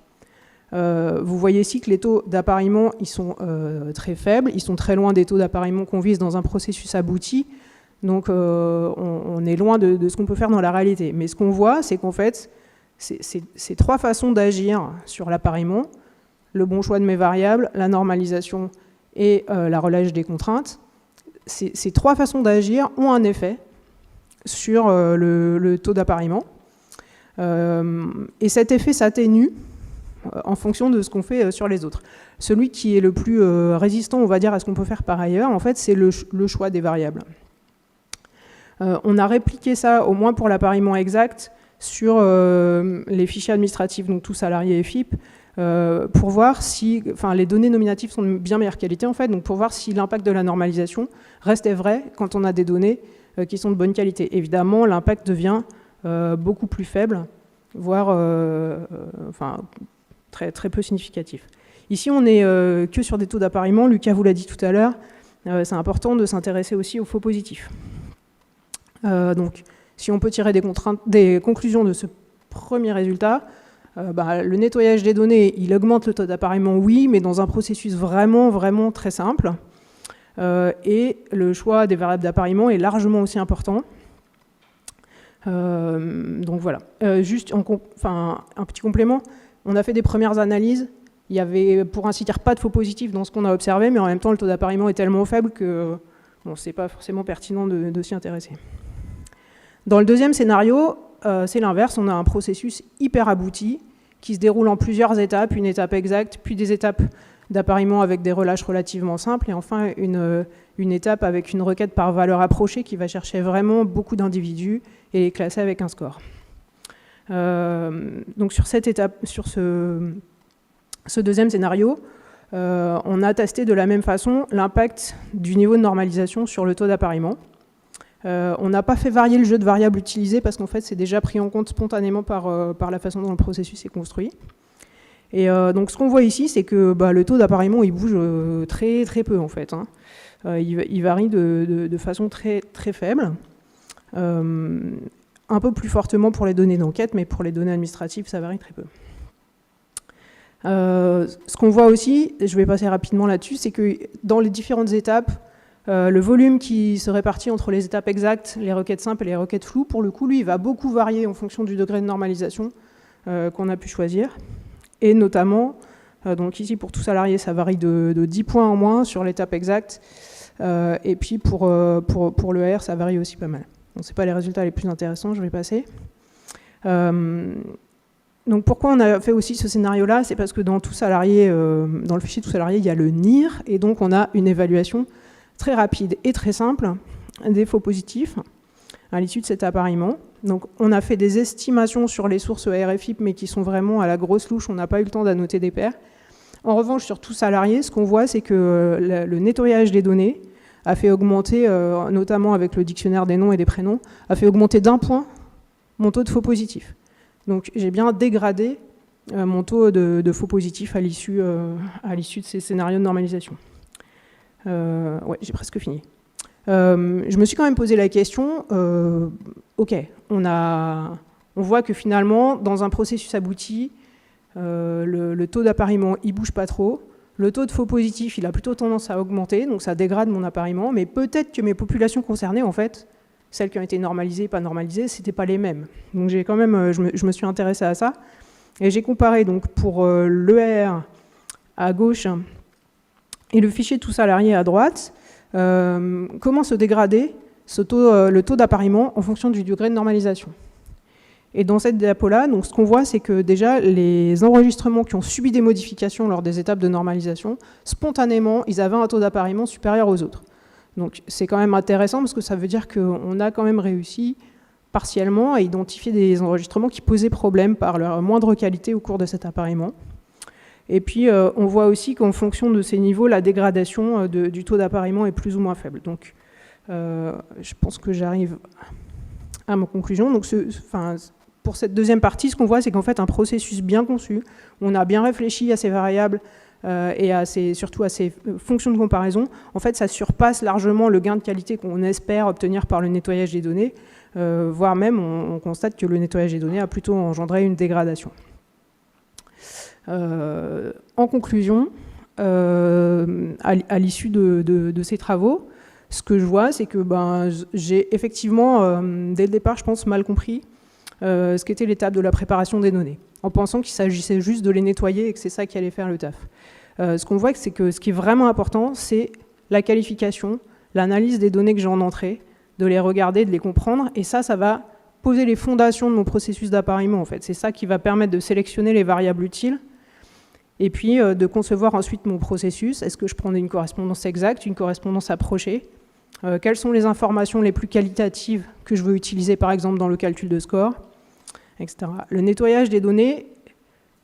Vous voyez ici que les taux d'appariement, ils sont très faibles, ils sont très loin des taux d'appariement qu'on vise dans un processus abouti, donc on est loin de ce qu'on peut faire dans la réalité. Mais ce qu'on voit, c'est qu'en fait, ces 3 façons d'agir sur l'appariement, le bon choix de mes variables, la normalisation et la relâche des contraintes, ces 3 façons d'agir ont un effet sur le taux d'appariement. Et cet effet s'atténue en fonction de ce qu'on fait sur les autres. Celui qui est le plus résistant, on va dire, à ce qu'on peut faire par ailleurs, en fait, c'est le choix des variables. On a répliqué ça, au moins pour l'appariement exact, sur les fichiers administratifs, donc tout salarié et FIP, pour voir si, enfin, les données nominatives sont de bien meilleure qualité, en fait, donc pour voir si l'impact de la normalisation restait vrai quand on a des données qui sont de bonne qualité. Évidemment, l'impact devient beaucoup plus faible, voire enfin, très peu significatif. Ici, on n'est que sur des taux d'appariement. Lucas vous l'a dit tout à l'heure, c'est important de s'intéresser aussi aux faux positifs. Donc, si on peut tirer des conclusions de ce premier résultat, le nettoyage des données, il augmente le taux d'appariement, oui, mais dans un processus vraiment très simple. Et le choix des variables d'appariement est largement aussi important. Donc voilà. Juste un petit complément, on a fait des premières analyses. Il y avait, pour ainsi dire, pas de faux positifs dans ce qu'on a observé, mais en même temps, le taux d'appariement est tellement faible que bon, c'est pas forcément pertinent de s'y intéresser. Dans le deuxième scénario, c'est l'inverse. On a un processus hyper abouti qui se déroule en plusieurs étapes, une étape exacte, puis des étapes d'appariement avec des relâches relativement simples, et enfin une étape avec une requête par valeur approchée qui va chercher vraiment beaucoup d'individus et les classer avec un score. Donc sur cette étape, sur ce deuxième scénario, on a testé de la même façon l'impact du niveau de normalisation sur le taux d'appariement. On n'a pas fait varier le jeu de variables utilisées parce qu'en fait c'est déjà pris en compte spontanément par la façon dont le processus est construit. Et donc ce qu'on voit ici, c'est que le taux d'appariement il bouge très peu en fait. Il varie de façon très faible. Un peu plus fortement pour les données d'enquête, mais pour les données administratives, ça varie très peu. Ce qu'on voit aussi, et je vais passer rapidement là-dessus, c'est que dans les différentes étapes, le volume qui se répartit entre les étapes exactes, les requêtes simples et les requêtes floues, pour le coup, lui, il va beaucoup varier en fonction du degré de normalisation qu'on a pu choisir. Et notamment, donc ici, pour tout salarié, ça varie de 10 points en moins sur l'étape exacte. Et puis, pour le R, ça varie aussi pas mal. Donc, ce n'est pas les résultats les plus intéressants, je vais passer. Donc pourquoi on a fait aussi ce scénario-là? C'est parce que dans tout salarié, dans le fichier tout salarié, il y a le NIR, et donc on a une évaluation très rapide et très simple des faux positifs à l'issue de cet appariement. Donc on a fait des estimations sur les sources RFIP, mais qui sont vraiment à la grosse louche, on n'a pas eu le temps d'annoter des pairs. En revanche, sur tout salarié, ce qu'on voit, c'est que le nettoyage des données a fait augmenter, notamment avec le dictionnaire des noms et des prénoms, a fait augmenter d'1 point mon taux de faux positifs. Donc j'ai bien dégradé mon taux de faux positifs à l'issue de ces scénarios de normalisation. Ouais, j'ai presque fini. Je me suis quand même posé la question, ok, on voit que finalement, dans un processus abouti, le taux d'appariement, il bouge pas trop. Le taux de faux positifs, il a plutôt tendance à augmenter, donc ça dégrade mon appariement, mais peut-être que mes populations concernées, en fait, celles qui ont été normalisées et pas normalisées, c'était pas les mêmes. Donc j'ai quand même, je me suis intéressé à ça, et j'ai comparé donc pour l'ER à gauche et le fichier tout salarié à droite, comment se dégrader le taux d'appariement en fonction du degré de normalisation. Et dans cette diapo-là, donc ce qu'on voit, c'est que déjà les enregistrements qui ont subi des modifications lors des étapes de normalisation, spontanément, ils avaient un taux d'appariement supérieur aux autres. Donc c'est quand même intéressant parce que ça veut dire qu'on a quand même réussi partiellement à identifier des enregistrements qui posaient problème par leur moindre qualité au cours de cet appariement. Et puis on voit aussi qu'en fonction de ces niveaux, la dégradation du taux d'appariement est plus ou moins faible. Donc je pense que j'arrive à ma conclusion. Donc pour cette deuxième partie, ce qu'on voit, c'est qu'en fait un processus bien conçu, on a bien réfléchi à ces variables, et surtout à ces fonctions de comparaison, en fait, ça surpasse largement le gain de qualité qu'on espère obtenir par le nettoyage des données, voire même on constate que le nettoyage des données a plutôt engendré une dégradation. En conclusion, à l'issue de ces travaux, ce que je vois, c'est que j'ai effectivement, dès le départ, je pense, mal compris ce qu'était l'étape de la préparation des données, en pensant qu'il s'agissait juste de les nettoyer et que c'est ça qui allait faire le taf. Ce qu'on voit, c'est que ce qui est vraiment important, c'est la qualification, l'analyse des données que j'ai en entrée, de les regarder, de les comprendre, et ça va poser les fondations de mon processus d'appariement, en fait. C'est ça qui va permettre de sélectionner les variables utiles, et puis de concevoir ensuite mon processus. Est-ce que je prends une correspondance exacte, une correspondance approchée? Quelles sont les informations les plus qualitatives que je veux utiliser, par exemple, dans le calcul de score, etc. Le nettoyage des données,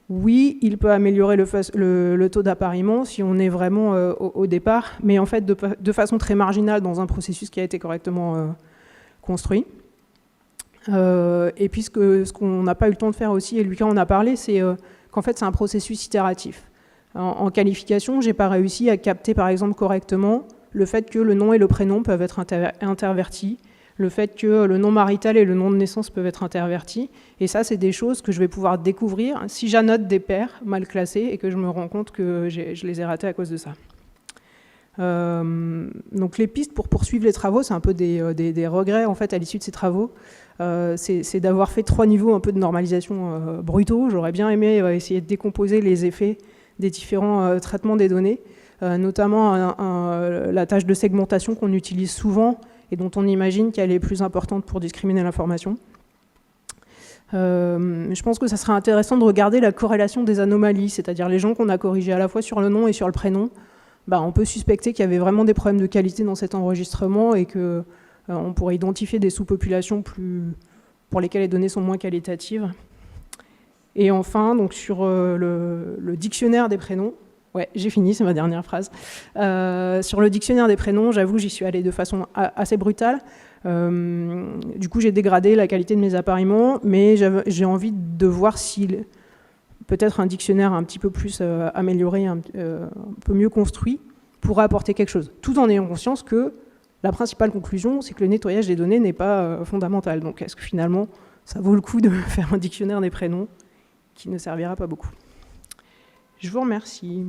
oui, il peut améliorer le taux d'appariement si on est vraiment au départ, mais en fait de façon très marginale dans un processus qui a été correctement construit. Et puis ce qu'on n'a pas eu le temps de faire aussi, et Lucas en a parlé, c'est qu'en fait c'est un processus itératif. En qualification, j'ai pas réussi à capter par exemple correctement le fait que le nom et le prénom peuvent être intervertis, le fait que le nom marital et le nom de naissance peuvent être intervertis. Et ça, c'est des choses que je vais pouvoir découvrir si j'annote des paires mal classées et que je me rends compte que je les ai ratées à cause de ça. Donc les pistes pour poursuivre les travaux, c'est un peu des regrets en fait à l'issue de ces travaux. C'est d'avoir fait 3 niveaux un peu de normalisation brutaux. J'aurais bien aimé essayer de décomposer les effets des différents traitements des données, notamment la tâche de segmentation qu'on utilise souvent et dont on imagine qu'elle est plus importante pour discriminer l'information. Je pense que ça serait intéressant de regarder la corrélation des anomalies, c'est-à-dire les gens qu'on a corrigés à la fois sur le nom et sur le prénom. On peut suspecter qu'il y avait vraiment des problèmes de qualité dans cet enregistrement et qu'on pourrait identifier des sous-populations pour lesquelles les données sont moins qualitatives. Et enfin, donc sur le dictionnaire des prénoms, ouais, j'ai fini, c'est ma dernière phrase. Sur le dictionnaire des prénoms, j'avoue, j'y suis allée de façon assez brutale. Du coup, j'ai dégradé la qualité de mes appariements, mais j'ai envie de voir si peut-être un dictionnaire un petit peu plus amélioré, un peu mieux construit, pourrait apporter quelque chose, tout en ayant conscience que la principale conclusion, c'est que le nettoyage des données n'est pas fondamental. Donc est-ce que finalement, ça vaut le coup de faire un dictionnaire des prénoms qui ne servira pas beaucoup? Je vous remercie.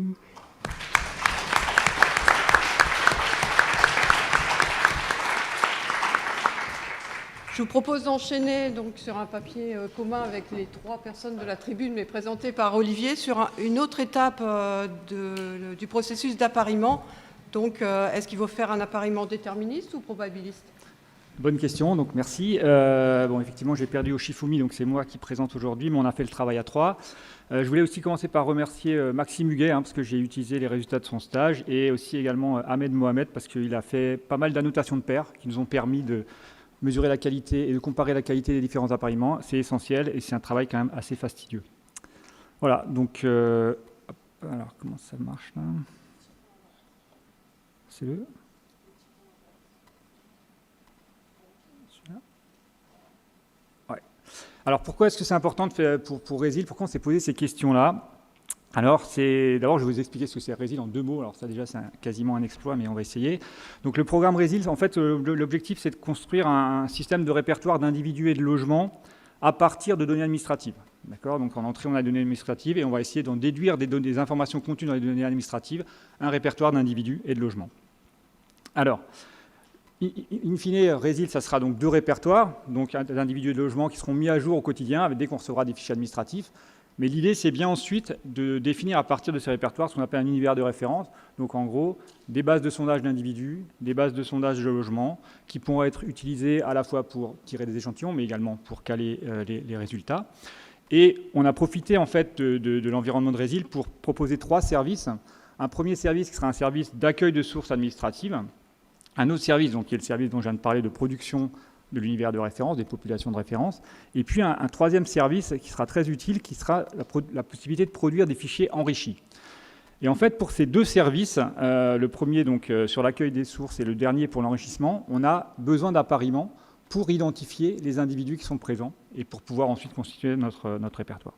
Je vous propose d'enchaîner donc sur un papier commun avec les 3 personnes de la tribune, mais présenté par Olivier, sur une autre étape du processus d'appariement. Donc, est-ce qu'il faut faire un appariement déterministe ou probabiliste? Bonne question, donc merci. Bon, effectivement, j'ai perdu au Shifumi, donc c'est moi qui présente aujourd'hui, mais on a fait le travail à 3. Je voulais aussi commencer par remercier Maxime Huguet, parce que j'ai utilisé les résultats de son stage, et aussi également Ahmed Mohamed, parce qu'il a fait pas mal d'annotations de pairs qui nous ont permis de mesurer la qualité et de comparer la qualité des différents appariements. C'est essentiel et c'est un travail quand même assez fastidieux. Voilà, donc... alors, comment ça marche là? C'est le... Ouais. Alors, pourquoi est-ce que c'est important pour Résil? Pourquoi on s'est posé ces questions-là? Alors, d'abord, je vais vous expliquer ce que c'est Résil en 2 mots. Alors ça, déjà, c'est quasiment un exploit, mais on va essayer. Donc, le programme Résil, en fait, l'objectif, c'est de construire un système de répertoire d'individus et de logements à partir de données administratives. D'accord? Donc, en entrée, on a des données administratives et on va essayer d'en déduire des informations contenues dans les données administratives, un répertoire d'individus et de logements. Alors, in fine, Résil, ça sera donc 2 répertoires, donc d'individus et de logements qui seront mis à jour au quotidien dès qu'on recevra des fichiers administratifs. Mais l'idée, c'est bien ensuite de définir à partir de ces répertoires ce qu'on appelle un univers de référence. Donc en gros, des bases de sondage d'individus, des bases de sondage de logements, qui pourront être utilisées à la fois pour tirer des échantillons, mais également pour caler les résultats. Et on a profité en fait de l'environnement de Résil pour proposer 3 services. Un premier service qui sera un service d'accueil de sources administratives. Un autre service, donc, qui est le service dont je viens de parler, de production de l'univers de référence, des populations de référence, et puis un 3e service qui sera très utile, qui sera la possibilité de produire des fichiers enrichis. Et en fait, pour ces 2 services, le premier donc sur l'accueil des sources et le dernier pour l'enrichissement, on a besoin d'appariements pour identifier les individus qui sont présents et pour pouvoir ensuite constituer notre répertoire.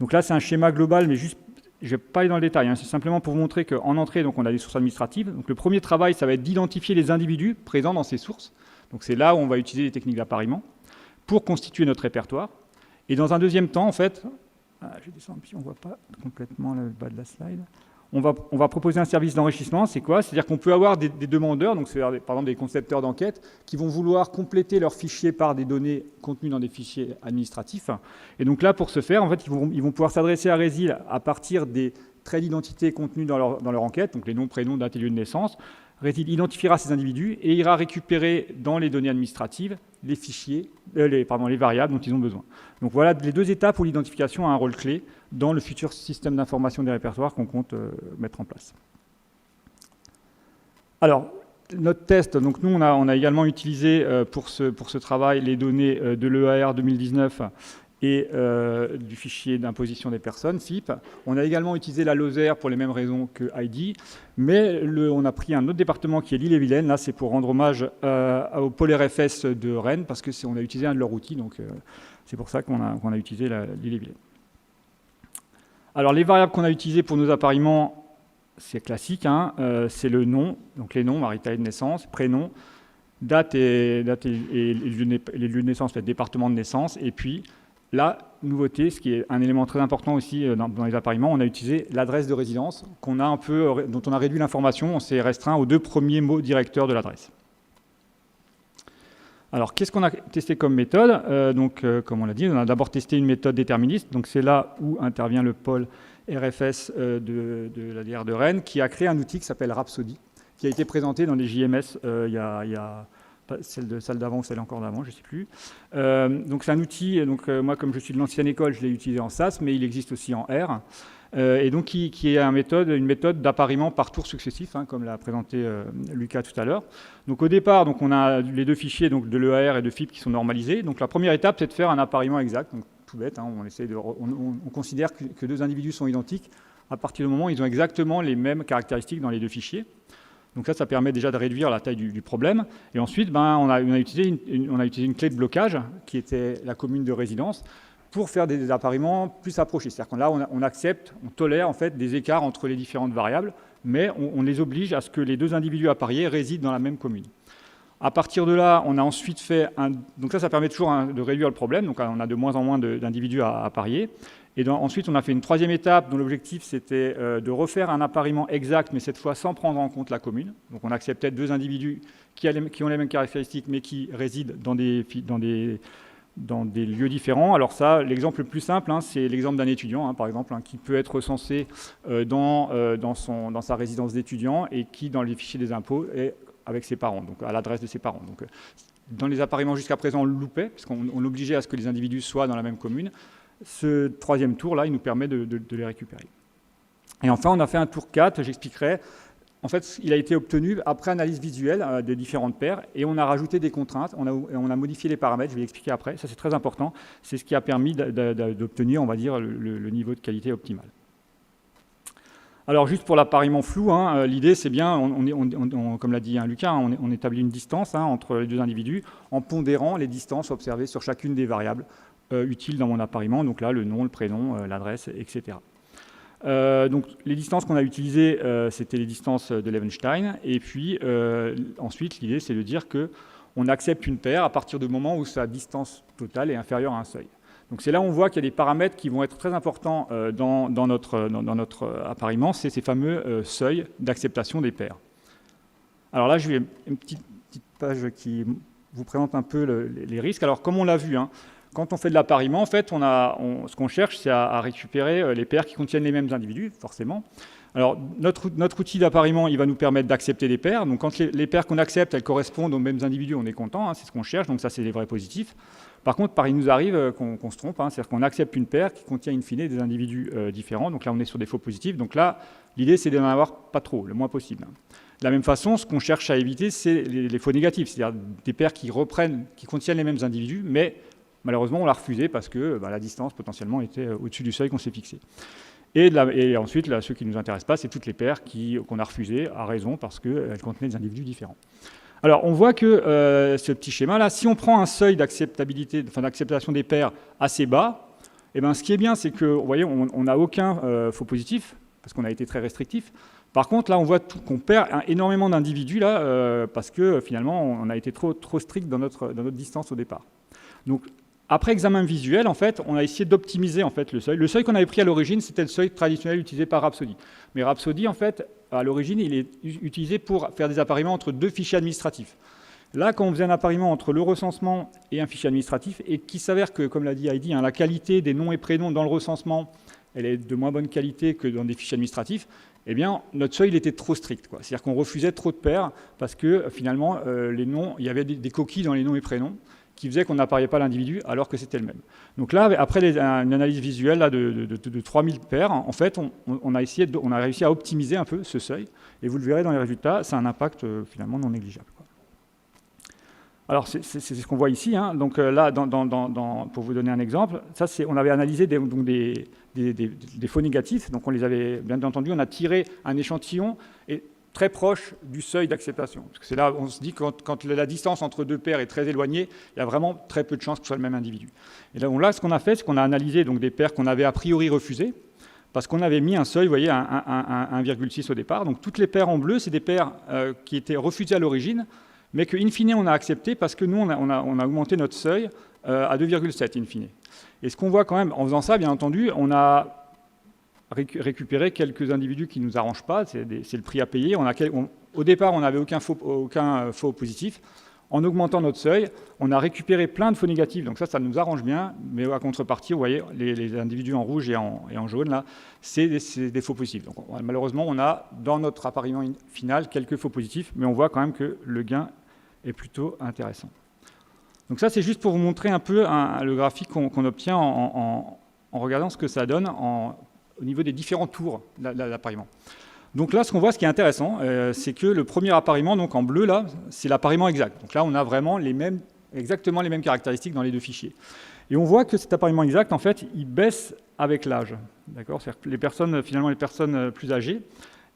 Donc là, c'est un schéma global, mais juste, je ne vais pas aller dans le détail, c'est simplement pour vous montrer qu'en entrée, donc, on a des sources administratives. Donc le premier travail, ça va être d'identifier les individus présents dans ces sources. Donc c'est là où on va utiliser les techniques d'appariement pour constituer notre répertoire. Et dans un deuxième temps, en fait, je descends un petit, on ne voit pas complètement le bas de la slide. On va proposer un service d'enrichissement. C'est quoi? C'est-à-dire qu'on peut avoir des demandeurs, donc c'est par exemple des concepteurs d'enquête, qui vont vouloir compléter leurs fichiers par des données contenues dans des fichiers administratifs. Et donc là, pour ce faire, en fait, ils vont pouvoir s'adresser à Résil à partir des traits d'identité contenus dans leur enquête, donc les noms, prénoms, date et lieu de naissance. Résil identifiera ces individus et ira récupérer dans les données administratives les fichiers, les variables dont ils ont besoin. Donc voilà les 2 étapes où l'identification a un rôle clé dans le futur système d'information des répertoires qu'on compte mettre en place. Alors, notre test, donc nous on a également utilisé pour ce travail les données de l'EAR 2019 et du fichier d'imposition des personnes, FIP. On a également utilisé la Lozère pour les mêmes raisons que ID, mais on a pris un autre département qui est l'Ille-et-Vilaine. Là, c'est pour rendre hommage au pôle RFS de Rennes, parce qu'on a utilisé un de leurs outils, donc c'est pour ça qu'on a utilisé l'Ille-et-Vilaine. Alors, les variables qu'on a utilisées pour nos appariements, c'est classique, c'est le nom, donc les noms, marital de naissance, prénom, date et les lieux de naissance, le département de naissance, et puis la nouveauté, ce qui est un élément très important aussi dans les appariements, on a utilisé l'adresse de résidence dont on a réduit l'information, on s'est restreint aux 2 premiers mots directeurs de l'adresse. Alors, qu'est-ce qu'on a testé comme méthode? Comme on l'a dit, on a d'abord testé une méthode déterministe, donc c'est là où intervient le pôle RFS de la DR de Rennes, qui a créé un outil qui s'appelle Rhapsody, qui a été présenté dans les JMS il y a celle d'avant ou celle encore d'avant, je ne sais plus. Donc c'est un outil, moi comme je suis de l'ancienne école, je l'ai utilisé en SAS, mais il existe aussi en R, et donc qui est une méthode d'appariement par tour successif, comme l'a présenté Lucas tout à l'heure. Donc au départ, on a les 2 fichiers donc, de l'EAR et de FIP qui sont normalisés. Donc la première étape, c'est de faire un appariement exact, donc tout bête, on considère que 2 individus sont identiques à partir du moment où ils ont exactement les mêmes caractéristiques dans les 2 fichiers. Donc ça permet déjà de réduire la taille du problème. Et ensuite, on a utilisé une clé de blocage qui était la commune de résidence pour faire des appariements plus approchés. C'est-à-dire que là, on accepte, on tolère en fait des écarts entre les différentes variables, mais on les oblige à ce que les 2 individus appariés résident dans la même commune. À partir de là, on a ensuite fait donc ça permet toujours de réduire le problème. Donc on a de moins en moins d'individus à parier. Et ensuite, on a fait une troisième étape dont l'objectif, c'était de refaire un appariement exact, mais cette fois sans prendre en compte la commune. Donc on acceptait 2 individus qui ont les mêmes caractéristiques, mais qui résident dans des lieux différents. Alors ça, l'exemple le plus simple, c'est l'exemple d'un étudiant, par exemple, qui peut être recensé dans sa résidence d'étudiant et qui, dans les fichiers des impôts, est avec ses parents, donc à l'adresse de ses parents. Donc, dans les appariements jusqu'à présent, on le loupait, puisqu'on l'obligeait à ce que les individus soient dans la même commune. Ce troisième tour-là, il nous permet de les récupérer. Et enfin, on a fait un tour 4, j'expliquerai. En fait, il a été obtenu après analyse visuelle des différentes paires, et on a rajouté des contraintes, on a modifié les paramètres, je vais l'expliquer après, ça c'est très important, c'est ce qui a permis d'obtenir, on va dire, le niveau de qualité optimal. Alors juste pour l'appariement flou, l'idée c'est bien, comme l'a dit Lucas, on établit une distance entre les 2 individus en pondérant les distances observées sur chacune des variables utiles dans mon appariement, donc là le nom, le prénom, l'adresse, etc. Donc les distances qu'on a utilisées, c'était les distances de Levenshtein, et puis ensuite l'idée c'est de dire qu'on accepte une paire à partir du moment où sa distance totale est inférieure à un seuil. Donc c'est là où on voit qu'il y a des paramètres qui vont être très importants dans notre appariement, c'est ces fameux seuils d'acceptation des paires. Alors là, je vais une petite page qui vous présente un peu les risques. Alors comme on l'a vu, quand on fait de l'appariement, en fait, ce qu'on cherche, c'est à récupérer les paires qui contiennent les mêmes individus, forcément. Alors notre outil d'appariement, il va nous permettre d'accepter des paires. Donc quand les paires qu'on accepte, elles correspondent aux mêmes individus, on est content, c'est ce qu'on cherche, donc ça c'est les vrais positifs. Par contre, il nous arrive qu'on se trompe, c'est-à-dire qu'on accepte une paire qui contient in fine des individus différents. Donc là, on est sur des faux positifs. Donc là, l'idée, c'est d'en avoir pas trop, le moins possible. De la même façon, ce qu'on cherche à éviter, c'est les faux négatifs, c'est-à-dire des paires qui contiennent les mêmes individus, mais malheureusement, on l'a refusé parce que la distance potentiellement était au-dessus du seuil qu'on s'est fixé. Et ensuite, là, ceux qui ne nous intéressent pas, c'est toutes les paires qu'on a refusées à raison parce qu'elles contenaient des individus différents. Alors, on voit que ce petit schéma-là, si on prend un seuil d'acceptation des paires assez bas, ce qui est bien, c'est que, vous voyez, on n'a aucun faux positif, parce qu'on a été très restrictif. Par contre, là, on voit qu'on perd énormément d'individus, là, parce que finalement, on a été trop strict dans notre distance au départ. Donc, après examen visuel, en fait, on a essayé d'optimiser en fait, le seuil. Le seuil qu'on avait pris à l'origine, c'était le seuil traditionnel utilisé par Rhapsody. Mais Rhapsody, en fait, à l'origine, il est utilisé pour faire des appariements entre 2 fichiers administratifs. Là, quand on faisait un appariement entre le recensement et un fichier administratif, et qu'il s'avère que, comme l'a dit Heidi, la qualité des noms et prénoms dans le recensement, elle est de moins bonne qualité que dans des fichiers administratifs, eh bien, notre seuil il était trop strict. C'est-à-dire qu'on refusait trop de paires parce que, finalement, les noms, il y avait des coquilles dans les noms et prénoms qui faisait qu'on n'apparaissait pas l'individu alors que c'était le même. Donc là, après une analyse visuelle là, de 3000 paires, en fait, on a réussi à optimiser un peu ce seuil, et vous le verrez dans les résultats, ça a un impact finalement non négligeable. Alors, c'est ce qu'on voit ici. Donc là, pour vous donner un exemple, ça, on avait analysé des faux négatifs, donc on les avait, bien entendu, on a tiré un échantillon, et très proche du seuil d'acceptation. Parce que c'est là où on se dit que quand la distance entre 2 paires est très éloignée, il y a vraiment très peu de chances que ce soit le même individu. Et là, ce qu'on a fait, c'est qu'on a analysé donc, des paires qu'on avait a priori refusées, parce qu'on avait mis un seuil, vous voyez, à 1,6 au départ. Donc toutes les paires en bleu, c'est des paires qui étaient refusées à l'origine, mais qu'in fine, on a accepté parce que nous, on a augmenté notre seuil à 2,7 in fine. Et ce qu'on voit quand même, en faisant ça, bien entendu, on a récupérer quelques individus qui ne nous arrangent pas, c'est le prix à payer. Au départ, on n'avait aucun faux positif. En augmentant notre seuil, on a récupéré plein de faux négatifs, donc ça nous arrange bien, mais à contrepartie, vous voyez, les individus en rouge et en jaune, là, c'est des faux positifs. Donc malheureusement, on a dans notre appariement final quelques faux positifs, mais on voit quand même que le gain est plutôt intéressant. Donc ça, c'est juste pour vous montrer un peu le graphique qu'on obtient en regardant ce que ça donne au niveau des différents tours d'appariement. Donc là, ce qu'on voit, ce qui est intéressant, c'est que le premier appariement, donc en bleu, là, c'est l'appariement exact. Donc là, on a vraiment exactement les mêmes caractéristiques dans les 2 fichiers. Et on voit que cet appariement exact, en fait, il baisse avec l'âge. D'accord ? C'est-à-dire que les personnes plus âgées,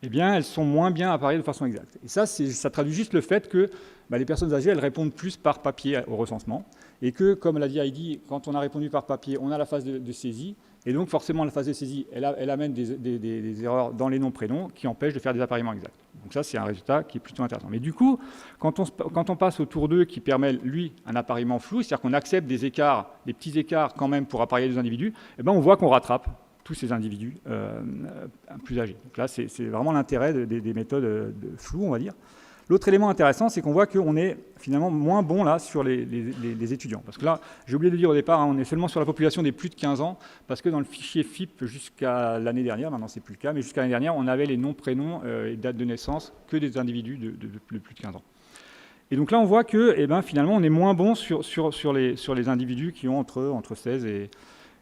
eh bien, elles sont moins bien appariées de façon exacte. Et ça traduit juste le fait que les personnes âgées, elles répondent plus par papier au recensement. Et que, comme l'a dit Heidi, quand on a répondu par papier, on a la phase de saisie. Et donc, forcément, la phase de saisie, elle amène des erreurs dans les noms-prénoms qui empêchent de faire des appariements exacts. Donc ça, c'est un résultat qui est plutôt intéressant. Mais du coup, quand on passe au tour 2 qui permet, lui, un appariement flou, c'est-à-dire qu'on accepte des écarts, des petits écarts quand même pour apparier des individus, eh ben, on voit qu'on rattrape tous ces individus plus âgés. Donc là, c'est vraiment l'intérêt des méthodes floues, on va dire. L'autre élément intéressant, c'est qu'on voit qu'on est finalement moins bon là sur les étudiants. Parce que là, j'ai oublié de dire au départ, on est seulement sur la population des plus de 15 ans, parce que dans le fichier FIP jusqu'à l'année dernière, maintenant c'est plus le cas, mais jusqu'à l'année dernière, on avait les noms, prénoms et dates de naissance que des individus de plus de 15 ans. Et donc là, on voit que finalement, on est moins bon sur les individus qui ont entre 16 et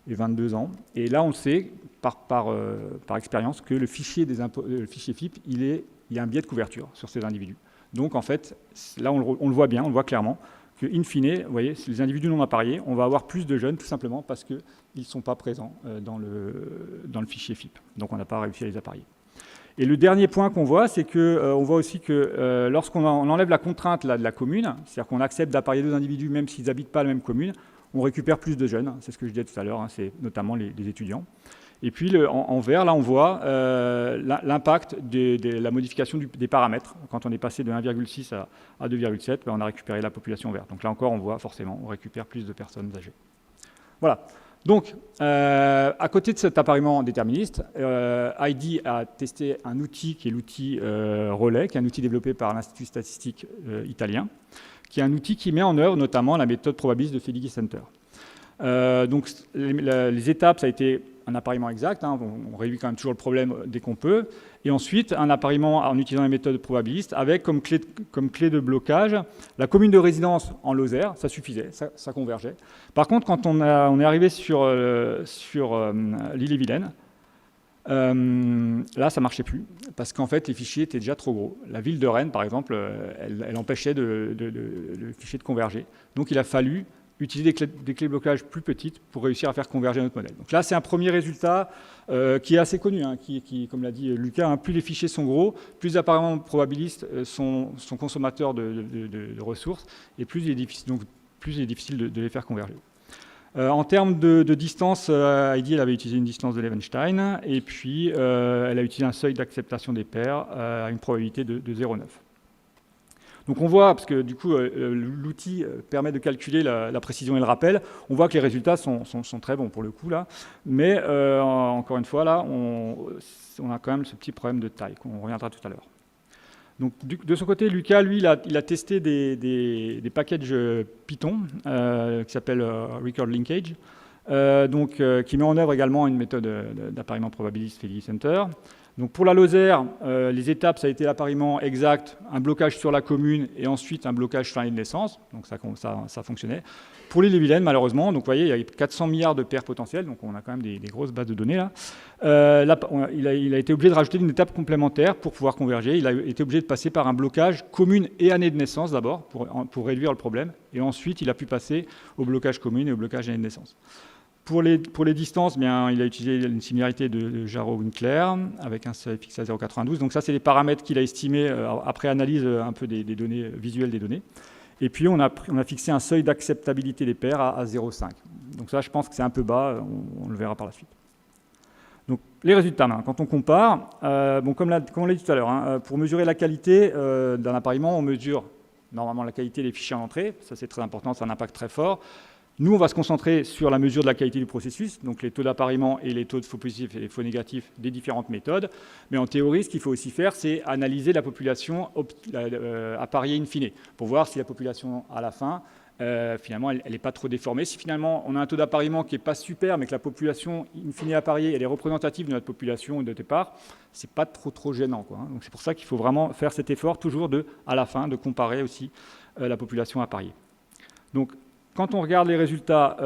22 ans. Et là, on sait par expérience que le fichier FIP, il y a un biais de couverture sur ces individus. Donc en fait, là on le voit bien, on le voit clairement, que in fine, vous voyez, les individus non appariés, on va avoir plus de jeunes tout simplement parce qu'ils ne sont pas présents dans le fichier FIP. Donc on n'a pas réussi à les apparier. Et le dernier point qu'on voit, c'est qu'on voit aussi que lorsqu'on enlève la contrainte de la commune, c'est-à-dire qu'on accepte d'apparier 2 individus même s'ils n'habitent pas la même commune, on récupère plus de jeunes, c'est ce que je disais tout à l'heure, c'est notamment les étudiants. Et puis en vert, là, on voit l'impact de la modification des paramètres. Quand on est passé de 1,6 à 2,7, on a récupéré la population verte. Donc là encore, on voit forcément, on récupère plus de personnes âgées. Voilà. Donc, à côté de cet appariement déterministe, Heidi a testé un outil qui est l'outil Relais, qui est un outil développé par l'Institut statistique italien, qui est un outil qui met en œuvre notamment la méthode probabiliste de Felighi Center. Donc, les étapes, ça a été un appariement exact, on réduit quand même toujours le problème dès qu'on peut, et ensuite un appariement en utilisant les méthodes probabilistes avec comme clé de blocage la commune de résidence en Lozère, ça suffisait, ça convergeait. Par contre, quand on est arrivé sur l'île-et-Vilaine, là ça marchait plus, parce qu'en fait les fichiers étaient déjà trop gros. La ville de Rennes, par exemple, elle empêchait le fichier de converger, donc il a fallu utiliser des clés de blocage plus petites pour réussir à faire converger notre modèle. Donc là, c'est un premier résultat qui est assez connu, qui, comme l'a dit Lucas, plus les fichiers sont gros, plus les appariements probabilistes sont consommateurs de ressources, et plus il est difficile de les faire converger. En termes de distance, Heidi elle avait utilisé une distance de Levenshtein, et puis elle a utilisé un seuil d'acceptation des paires à une probabilité de 0,9. Donc on voit, parce que du coup l'outil permet de calculer la précision et le rappel, on voit que les résultats sont très bons pour le coup là, mais encore une fois là, on a quand même ce petit problème de taille, qu'on reviendra tout à l'heure. Donc de son côté, Lucas, lui, il a testé des packages Python qui s'appellent Record Linkage, qui met en œuvre également une méthode d'appariement probabiliste Felighi Center. Donc pour la Lozère, les étapes, ça a été l'appariement exact, un blocage sur la commune et ensuite un blocage sur l'année de naissance. Donc ça fonctionnait. Pour l'île-et-Vilaine, malheureusement, donc vous voyez, il y a 400 milliards de paires potentielles, donc on a quand même des grosses bases de données là. Il a été obligé de rajouter une étape complémentaire pour pouvoir converger. Il a été obligé de passer par un blocage commune et année de naissance d'abord pour réduire le problème. Et ensuite, il a pu passer au blocage commune et au blocage année de naissance. Pour les distances, bien, il a utilisé une similarité de Jarreau-Winkler avec un seuil fixé à 0,92. Donc ça, c'est les paramètres qu'il a estimés après analyse un peu des données visuelles des données. Et puis, on a fixé un seuil d'acceptabilité des paires à 0,5. Donc ça, je pense que c'est un peu bas, on le verra par la suite. Donc les résultats, quand on compare, comme on l'a dit tout à l'heure, pour mesurer la qualité d'un appariement, on mesure normalement la qualité des fichiers en entrée. Ça, c'est très important, ça a un impact très fort. Nous, on va se concentrer sur la mesure de la qualité du processus, donc les taux d'appariement et les taux de faux positifs et les faux négatifs des différentes méthodes. Mais en théorie, ce qu'il faut aussi faire, c'est analyser la population appariée in fine, pour voir si la population, à la fin, finalement, elle n'est pas trop déformée. Si finalement, on a un taux d'appariement qui n'est pas super, mais que la population in fine appariée, elle est représentative de notre population de départ, c'est pas trop gênant, quoi. Donc c'est pour ça qu'il faut vraiment faire cet effort, toujours à la fin, de comparer aussi la population appariée. Donc, quand on regarde les résultats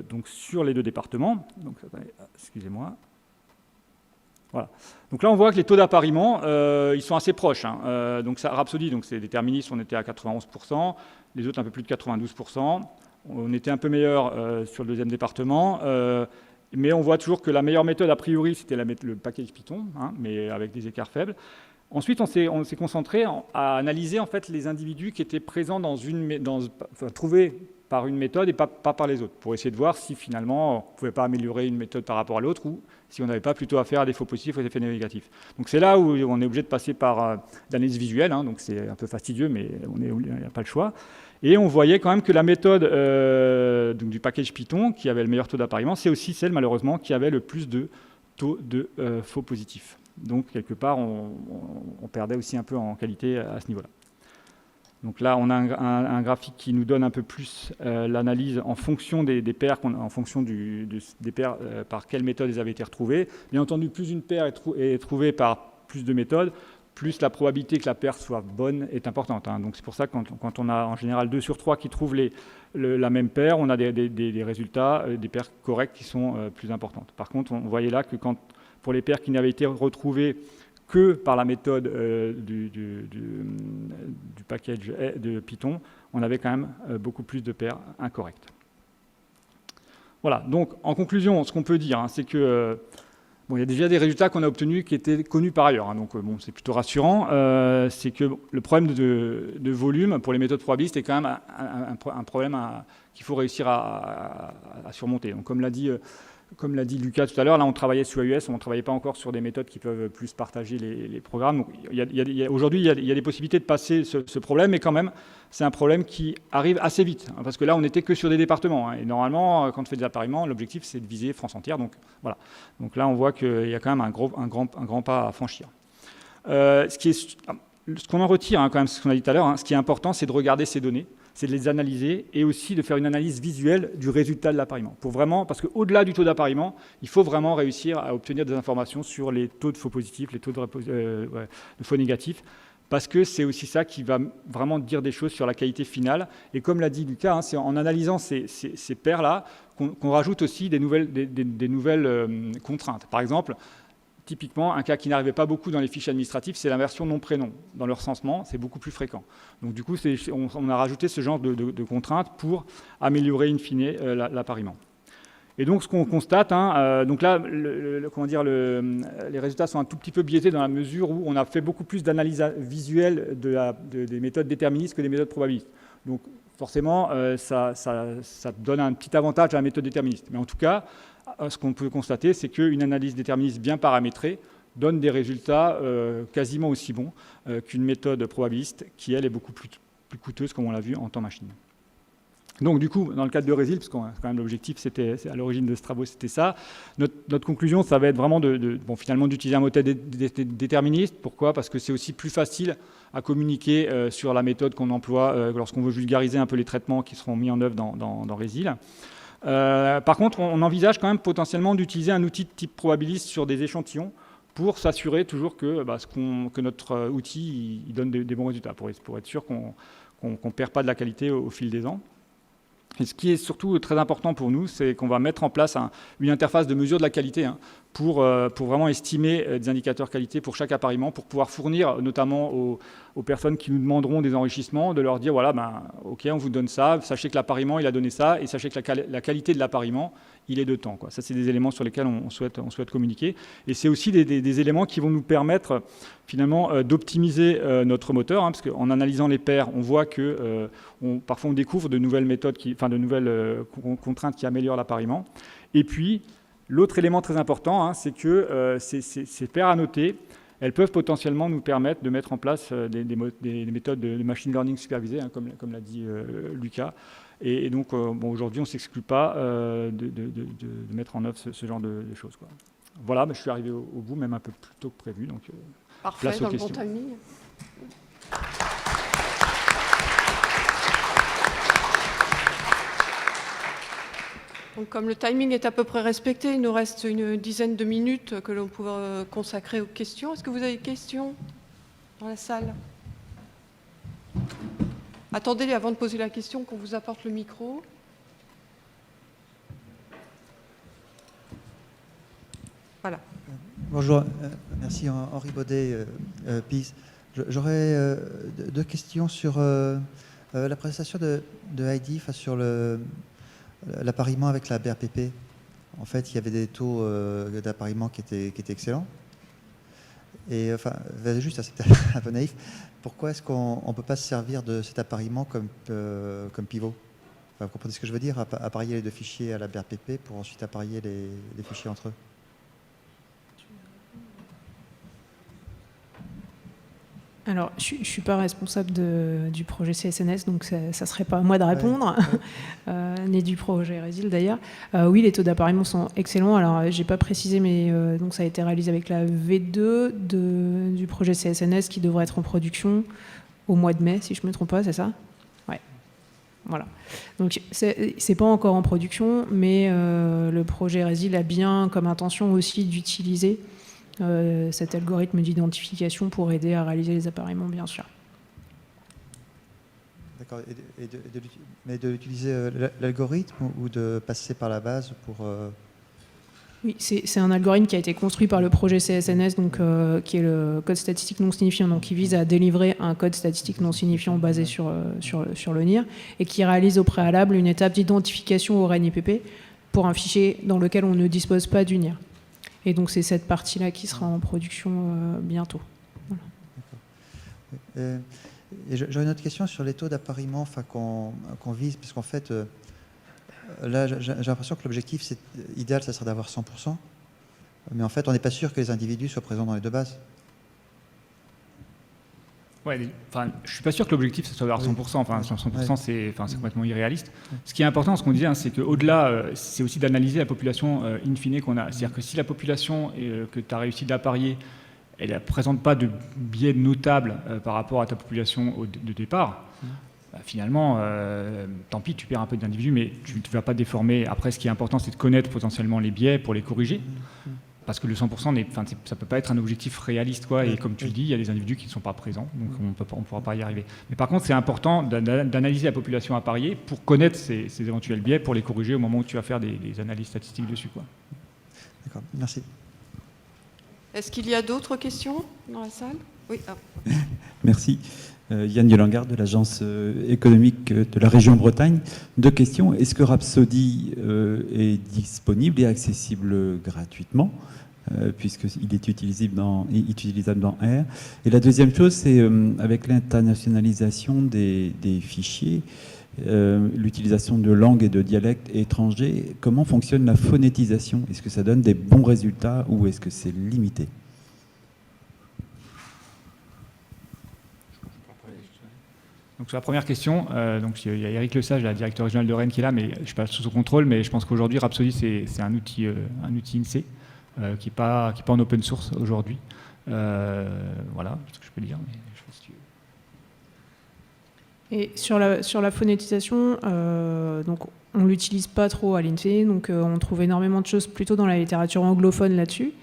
donc sur les deux départements, donc, excusez-moi. Voilà. Donc là, on voit que les taux d'appariement, ils sont assez proches. Donc ça, Rhapsody, donc c'est déterministe, on était à 91%, les autres un peu plus de 92%. On était un peu meilleur sur le deuxième département, mais on voit toujours que la meilleure méthode, a priori, c'était le package Python, mais avec des écarts faibles. Ensuite, on s'est concentré à analyser en fait les individus qui étaient présents trouver par une méthode et pas par les autres, pour essayer de voir si finalement on ne pouvait pas améliorer une méthode par rapport à l'autre ou si on n'avait pas plutôt affaire à des faux positifs ou des effets négatifs. Donc c'est là où on est obligé de passer par l'analyse visuelle, hein, donc c'est un peu fastidieux, mais il n'y a pas le choix. Et on voyait quand même que la méthode donc du package Python, qui avait le meilleur taux d'appariement, c'est aussi celle malheureusement qui avait le plus de taux de faux positifs. Donc quelque part, on perdait aussi un peu en qualité à ce niveau-là. Donc là, on a un graphique qui nous donne un peu plus l'analyse en fonction des paires, en fonction des paires par quelle méthode elles avaient été retrouvées. Bien entendu, plus une paire est trouvée par plus de méthodes, plus la probabilité que la paire soit bonne est importante. Hein. Donc c'est pour ça que quand on a en général 2 sur 3 qui trouvent la même paire, on a des résultats, des paires correctes qui sont plus importantes. Par contre, on voyait là que pour les paires qui n'avaient été retrouvées que par la méthode du package de Python, on avait quand même beaucoup plus de paires incorrectes. Voilà, donc en conclusion, ce qu'on peut dire, hein, c'est que il y a déjà des résultats qu'on a obtenus qui étaient connus par ailleurs, hein, donc c'est plutôt rassurant. C'est que le problème de volume pour les méthodes probabilistes est quand même un problème qu'il faut réussir à surmonter. Donc, comme l'a dit Lucas tout à l'heure, là on travaillait sur AUS, on ne travaillait pas encore sur des méthodes qui peuvent plus partager les programmes. Donc, aujourd'hui, il y a des possibilités de passer ce problème, mais quand même, c'est un problème qui arrive assez vite, hein, parce que là, on n'était que sur des départements. Hein, et normalement, quand on fait des appariements, l'objectif, c'est de viser France entière. Donc, voilà. Donc là, on voit qu'il y a quand même un grand pas à franchir. Ce qu'on en retire, hein, quand même, ce qu'on a dit tout à l'heure, hein, ce qui est important, c'est de regarder ces données, c'est de les analyser et aussi de faire une analyse visuelle du résultat de l'appariement. Parce qu'au-delà du taux d'appariement, il faut vraiment réussir à obtenir des informations sur les taux de faux positifs, les taux de faux négatifs, parce que c'est aussi ça qui va vraiment dire des choses sur la qualité finale. Et comme l'a dit Lucas, hein, c'est en analysant ces paires-là qu'on rajoute aussi des nouvelles contraintes. Par exemple, typiquement, un cas qui n'arrivait pas beaucoup dans les fichiers administratifs, c'est l'inversion nom-prénom. Dans le recensement, c'est beaucoup plus fréquent. Donc du coup, on a rajouté ce genre de contraintes pour améliorer in fine l'appariement. Et donc ce qu'on constate, hein, donc là, les résultats sont un tout petit peu biaisés dans la mesure où on a fait beaucoup plus d'analyse visuelle des méthodes déterministes que des méthodes probabilistes. Donc forcément, ça donne un petit avantage à la méthode déterministe. Mais en tout cas, ce qu'on peut constater, c'est qu'une analyse déterministe bien paramétrée donne des résultats quasiment aussi bons qu'une méthode probabiliste qui, elle, est beaucoup plus coûteuse, comme on l'a vu, en temps machine. Donc, du coup, dans le cadre de Résil, parce que quand même l'objectif, à l'origine de ce travaux, c'était ça, notre conclusion, ça va être vraiment finalement d'utiliser un modèle déterministe. Pourquoi ? Parce que c'est aussi plus facile à communiquer sur la méthode qu'on emploie lorsqu'on veut vulgariser un peu les traitements qui seront mis en œuvre dans Résil. Par contre, on envisage quand même potentiellement d'utiliser un outil de type probabiliste sur des échantillons pour s'assurer toujours que notre outil il donne des bons résultats, pour être sûr qu'on ne perd pas de la qualité au fil des ans. Et ce qui est surtout très important pour nous, c'est qu'on va mettre en place une interface de mesure de la qualité, hein, pour vraiment estimer des indicateurs qualité pour chaque appariement, pour pouvoir fournir notamment aux personnes qui nous demanderont des enrichissements, de leur dire, voilà, OK, on vous donne ça, sachez que l'appariement, il a donné ça, et sachez que la qualité de l'appariement, il est de temps, quoi. Ça, c'est des éléments sur lesquels on souhaite communiquer. Et c'est aussi des éléments qui vont nous permettre, finalement, d'optimiser notre moteur, hein, parce qu'en analysant les paires, on voit que parfois on découvre de nouvelles méthodes, de nouvelles contraintes qui améliorent l'appariement. Et puis, l'autre élément très important, hein, c'est que ces paires annotées, elles peuvent potentiellement nous permettre de mettre en place des méthodes de machine learning supervisées, hein, comme l'a dit Lucas. Et donc, aujourd'hui, on ne s'exclut pas de mettre en œuvre ce genre de choses, quoi. Voilà, je suis arrivé au bout, même un peu plus tôt que prévu. Donc, parfait, place aux dans le questions. bon timing. Donc, comme le timing est à peu près respecté, il nous reste une dizaine de minutes que l'on peut consacrer aux questions. Est-ce que vous avez des questions dans la salle ? Attendez avant de poser la question qu'on vous apporte le micro. Voilà. Bonjour, merci Henri Baudet, PIS. J'aurais deux questions sur la présentation de Heidi, sur l'appariement avec la BRPP. En fait, il y avait des taux d'appariement qui étaient excellents. Et juste, c'était un peu naïf. Pourquoi est-ce qu'on ne peut pas se servir de cet appariement comme pivot ? Vous comprenez ce que je veux dire? Apparier les deux fichiers à la BRPP pour ensuite apparier les fichiers entre eux. Alors, je ne suis pas responsable du projet CSNS, donc ça ne serait pas à moi de répondre, ni du projet Résil d'ailleurs. Oui, les taux d'appariement sont excellents. Alors, je n'ai pas précisé, mais donc ça a été réalisé avec la V2 du projet CSNS qui devrait être en production au mois de mai, si je ne me trompe pas, c'est ça? Ouais. Voilà. Donc, c'est pas encore en production, mais le projet Résil a bien comme intention aussi d'utiliser cet algorithme d'identification pour aider à réaliser les appariements, bien sûr. D'accord. Mais de l'utiliser l'algorithme ou de passer par la base pour... Oui, c'est un algorithme qui a été construit par le projet CSNS, donc, qui est le code statistique non signifiant, donc qui vise à délivrer un code statistique non signifiant basé sur le NIR, et qui réalise au préalable une étape d'identification au REN-IPP pour un fichier dans lequel on ne dispose pas du NIR. Et donc c'est cette partie-là qui sera en production bientôt. Voilà. J'aurais une autre question sur les taux d'appariement qu'on vise, parce qu'en fait, là j'ai l'impression que l'objectif idéal, ça serait d'avoir 100%, mais en fait on n'est pas sûr que les individus soient présents dans les deux bases. Ouais, je suis pas sûr que l'objectif ce soit d'avoir 100%. Enfin, 100%, c'est complètement irréaliste. Ce qui est important, ce qu'on disait, c'est qu'au-delà, c'est aussi d'analyser la population in fine qu'on a. C'est-à-dire que si la population que tu as réussi d'apparier, elle ne présente pas de biais notable par rapport à ta population de départ, finalement, tant pis, tu perds un peu d'individus, mais tu ne vas pas déformer. Après, ce qui est important, c'est de connaître potentiellement les biais pour les corriger. Parce que le 100%, ça ne peut pas être un objectif réaliste, quoi. Et comme tu le dis, il y a des individus qui ne sont pas présents, donc on ne pourra pas y arriver. Mais par contre, c'est important d'analyser la population appariée pour connaître ces éventuels biais, pour les corriger au moment où tu vas faire des analyses statistiques dessus, quoi. D'accord, merci. Est-ce qu'il y a d'autres questions dans la salle? Oui. Ah. Merci. Yann Yolangard de l'agence économique de la région Bretagne. 2 questions. Est-ce que Rhapsody est disponible et accessible gratuitement, puisqu'il est utilisable dans R? Et la deuxième chose, c'est avec l'internationalisation des fichiers, l'utilisation de langues et de dialectes étrangers, comment fonctionne la phonétisation? Est-ce que ça donne des bons résultats ou est-ce que c'est limité? Donc sur la première question, donc il y a Eric Lesage, la directeur régional de Rennes, qui est là, mais je ne suis pas sous son contrôle, mais je pense qu'aujourd'hui Rhapsody c'est un outil INSEE qui n'est pas en open source aujourd'hui. Voilà ce que je peux dire. Mais je sais pas si tu... Et sur la phonétisation, donc on l'utilise pas trop à l'INSEE, donc on trouve énormément de choses plutôt dans la littérature anglophone là-dessus.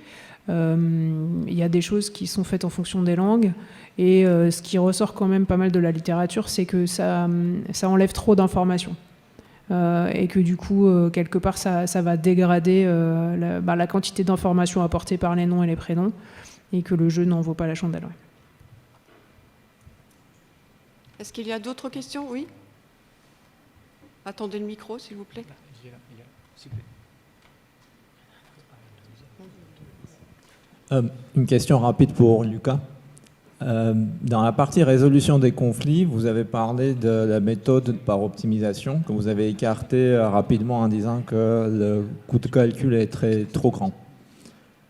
Il y a des choses qui sont faites en fonction des langues, et ce qui ressort quand même pas mal de la littérature, c'est que ça enlève trop d'informations, et que du coup, quelque part, ça va dégrader la quantité d'informations apportées par les noms et les prénoms, et que le jeu n'en vaut pas la chandelle. Ouais. Est-ce qu'il y a d'autres questions? Oui. Attendez le micro, s'il vous plaît. S'il vous plaît. Une question rapide pour Lucas. Dans la partie résolution des conflits, vous avez parlé de la méthode par optimisation que vous avez écartée rapidement en disant que le coût de calcul est trop grand.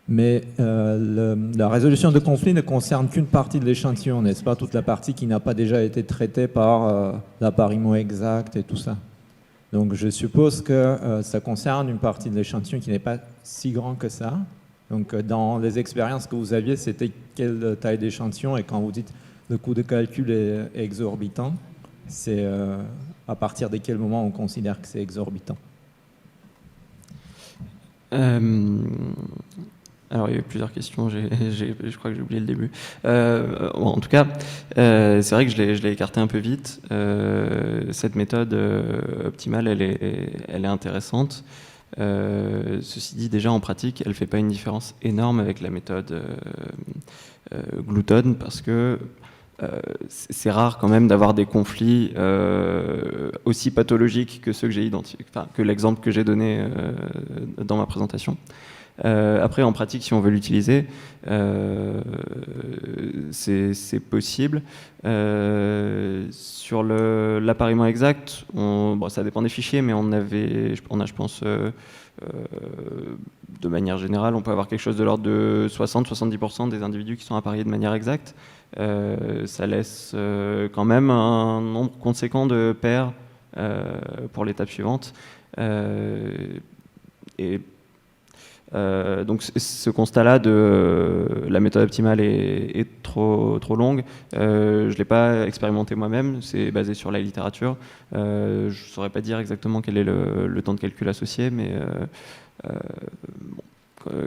Mais la résolution de conflits ne concerne qu'une partie de l'échantillon, n'est-ce pas? Toute la partie qui n'a pas déjà été traitée par l'appariement exact et tout ça. Donc je suppose que ça concerne une partie de l'échantillon qui n'est pas si grand que ça. Donc, dans les expériences que vous aviez, c'était quelle taille d'échantillon? Et quand vous dites le coût de calcul est exorbitant, c'est à partir de quel moment on considère que c'est exorbitant? Alors, il y a eu plusieurs questions, je crois que j'ai oublié le début. Bon, en tout cas, c'est vrai que je l'ai écarté un peu vite. Cette méthode optimale, elle est intéressante. Ceci dit, déjà en pratique, elle ne fait pas une différence énorme avec la méthode Gluton, parce que c'est rare quand même d'avoir des conflits aussi pathologiques que ceux que j'ai identifiés, enfin, que l'exemple que j'ai donné dans ma présentation. Après, en pratique, si on veut l'utiliser, c'est possible. Sur l'appariement exact, bon, ça dépend des fichiers, mais on a, je pense, de manière générale, on peut avoir quelque chose de l'ordre de 60-70% des individus qui sont appariés de manière exacte. Ça laisse quand même un nombre conséquent de paires pour l'étape suivante. Donc ce constat-là de la méthode optimale est trop longue, je ne l'ai pas expérimenté moi-même, c'est basé sur la littérature. Je ne saurais pas dire exactement quel est le temps de calcul associé, mais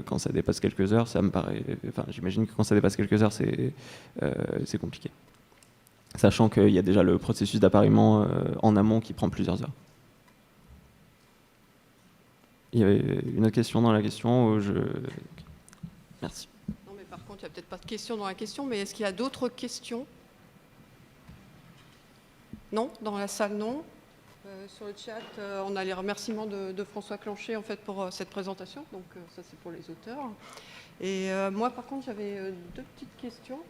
quand ça dépasse quelques heures, ça me paraît. Enfin, j'imagine que quand ça dépasse quelques heures, c'est compliqué. Sachant qu'il y a déjà le processus d'appariement en amont qui prend plusieurs heures. Il y avait une autre question dans la question. Merci. Non, mais par contre, il n'y a peut-être pas de question dans la question, mais est-ce qu'il y a d'autres questions? Non, dans la salle, non. Sur le chat, on a les remerciements de François Clanchet en fait, pour cette présentation, donc ça c'est pour les auteurs. Et moi par contre j'avais deux petites questions.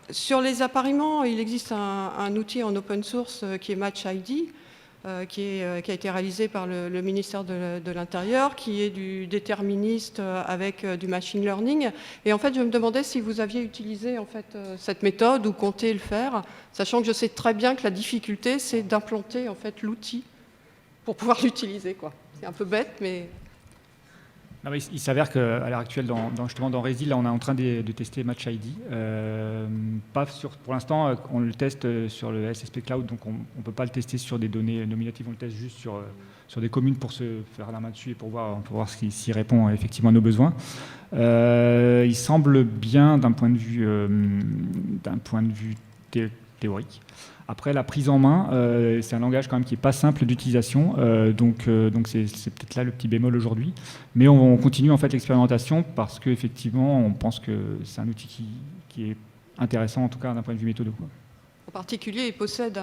Sur les appariements, il existe un outil en open source qui est MatchID, qui a été réalisé par le ministère de l'Intérieur, qui est du déterministe avec du machine learning. Et en fait, je me demandais si vous aviez utilisé en fait, cette méthode ou comptez le faire, sachant que je sais très bien que la difficulté, c'est d'implanter en fait, l'outil pour pouvoir l'utiliser. C'est un peu bête, mais... Non, mais il s'avère qu'à l'heure actuelle, justement dans Résil, là, on est en train de tester MatchID. Pour l'instant, on le teste sur le SSP Cloud, donc on ne peut pas le tester sur des données nominatives, on le teste juste sur des communes pour se faire la main dessus et pour voir s'il répond effectivement à nos besoins. Il semble bien d'un point de vue théorique. Après, la prise en main, c'est un langage quand même qui n'est pas simple d'utilisation, donc c'est peut-être là le petit bémol aujourd'hui. Mais on continue en fait l'expérimentation parce qu'effectivement, on pense que c'est un outil qui est intéressant, en tout cas d'un point de vue méthode. En particulier, il possède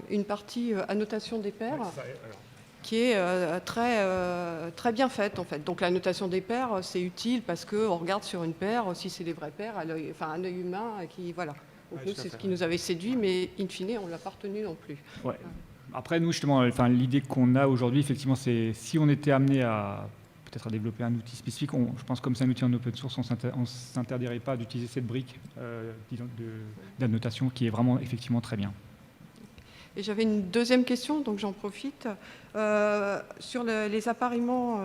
une partie annotation des paires qui est très bien faite en fait. Donc la notation des paires, c'est utile parce qu'on regarde sur une paire, si c'est des vraies paires, un œil humain qui voilà. Donc nous, c'est ce qui nous avait séduit, mais in fine, on ne l'a pas retenu non plus. Ouais. Après, nous, justement, l'idée qu'on a aujourd'hui, effectivement, c'est si on était amené à peut-être à développer un outil spécifique, je pense comme c'est un outil en open source, on ne s'interdirait pas d'utiliser cette brique d'annotation qui est vraiment effectivement très bien. Et j'avais une deuxième question, donc j'en profite. Sur les appariements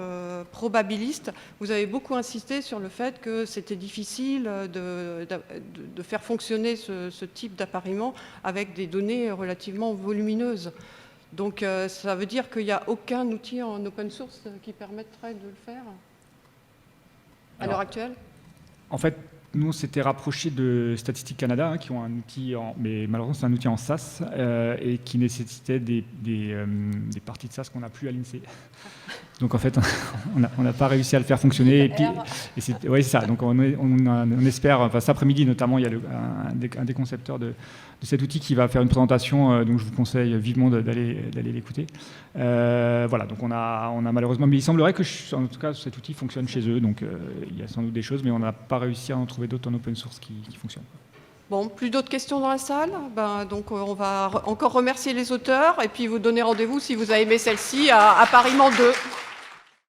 probabilistes, vous avez beaucoup insisté sur le fait que c'était difficile de faire fonctionner ce type d'appariement avec des données relativement volumineuses. Donc ça veut dire qu'il n'y a aucun outil en open source qui permettrait de le faire à l'heure actuelle? En fait, nous, on s'était rapproché de Statistique Canada, qui ont un outil, mais malheureusement, c'est un outil en SAS et qui nécessitait des parties de SAS qu'on n'a plus à l'INSEE. Donc, en fait, on n'a pas réussi à le faire fonctionner. Oui, c'est ça. Donc, on espère, cet après-midi, notamment, il y a un des concepteurs de cet outil qui va faire une présentation, donc je vous conseille vivement d'aller l'écouter. Voilà, donc on a malheureusement, mais il semblerait que, en tout cas, cet outil fonctionne chez eux, donc il y a sans doute des choses, mais on n'a pas réussi à en trouver d'autres en open source qui fonctionnent. Bon, plus d'autres questions dans la salle? Donc on va encore remercier les auteurs et puis vous donner rendez-vous si vous avez aimé celle-ci à Appariement 2.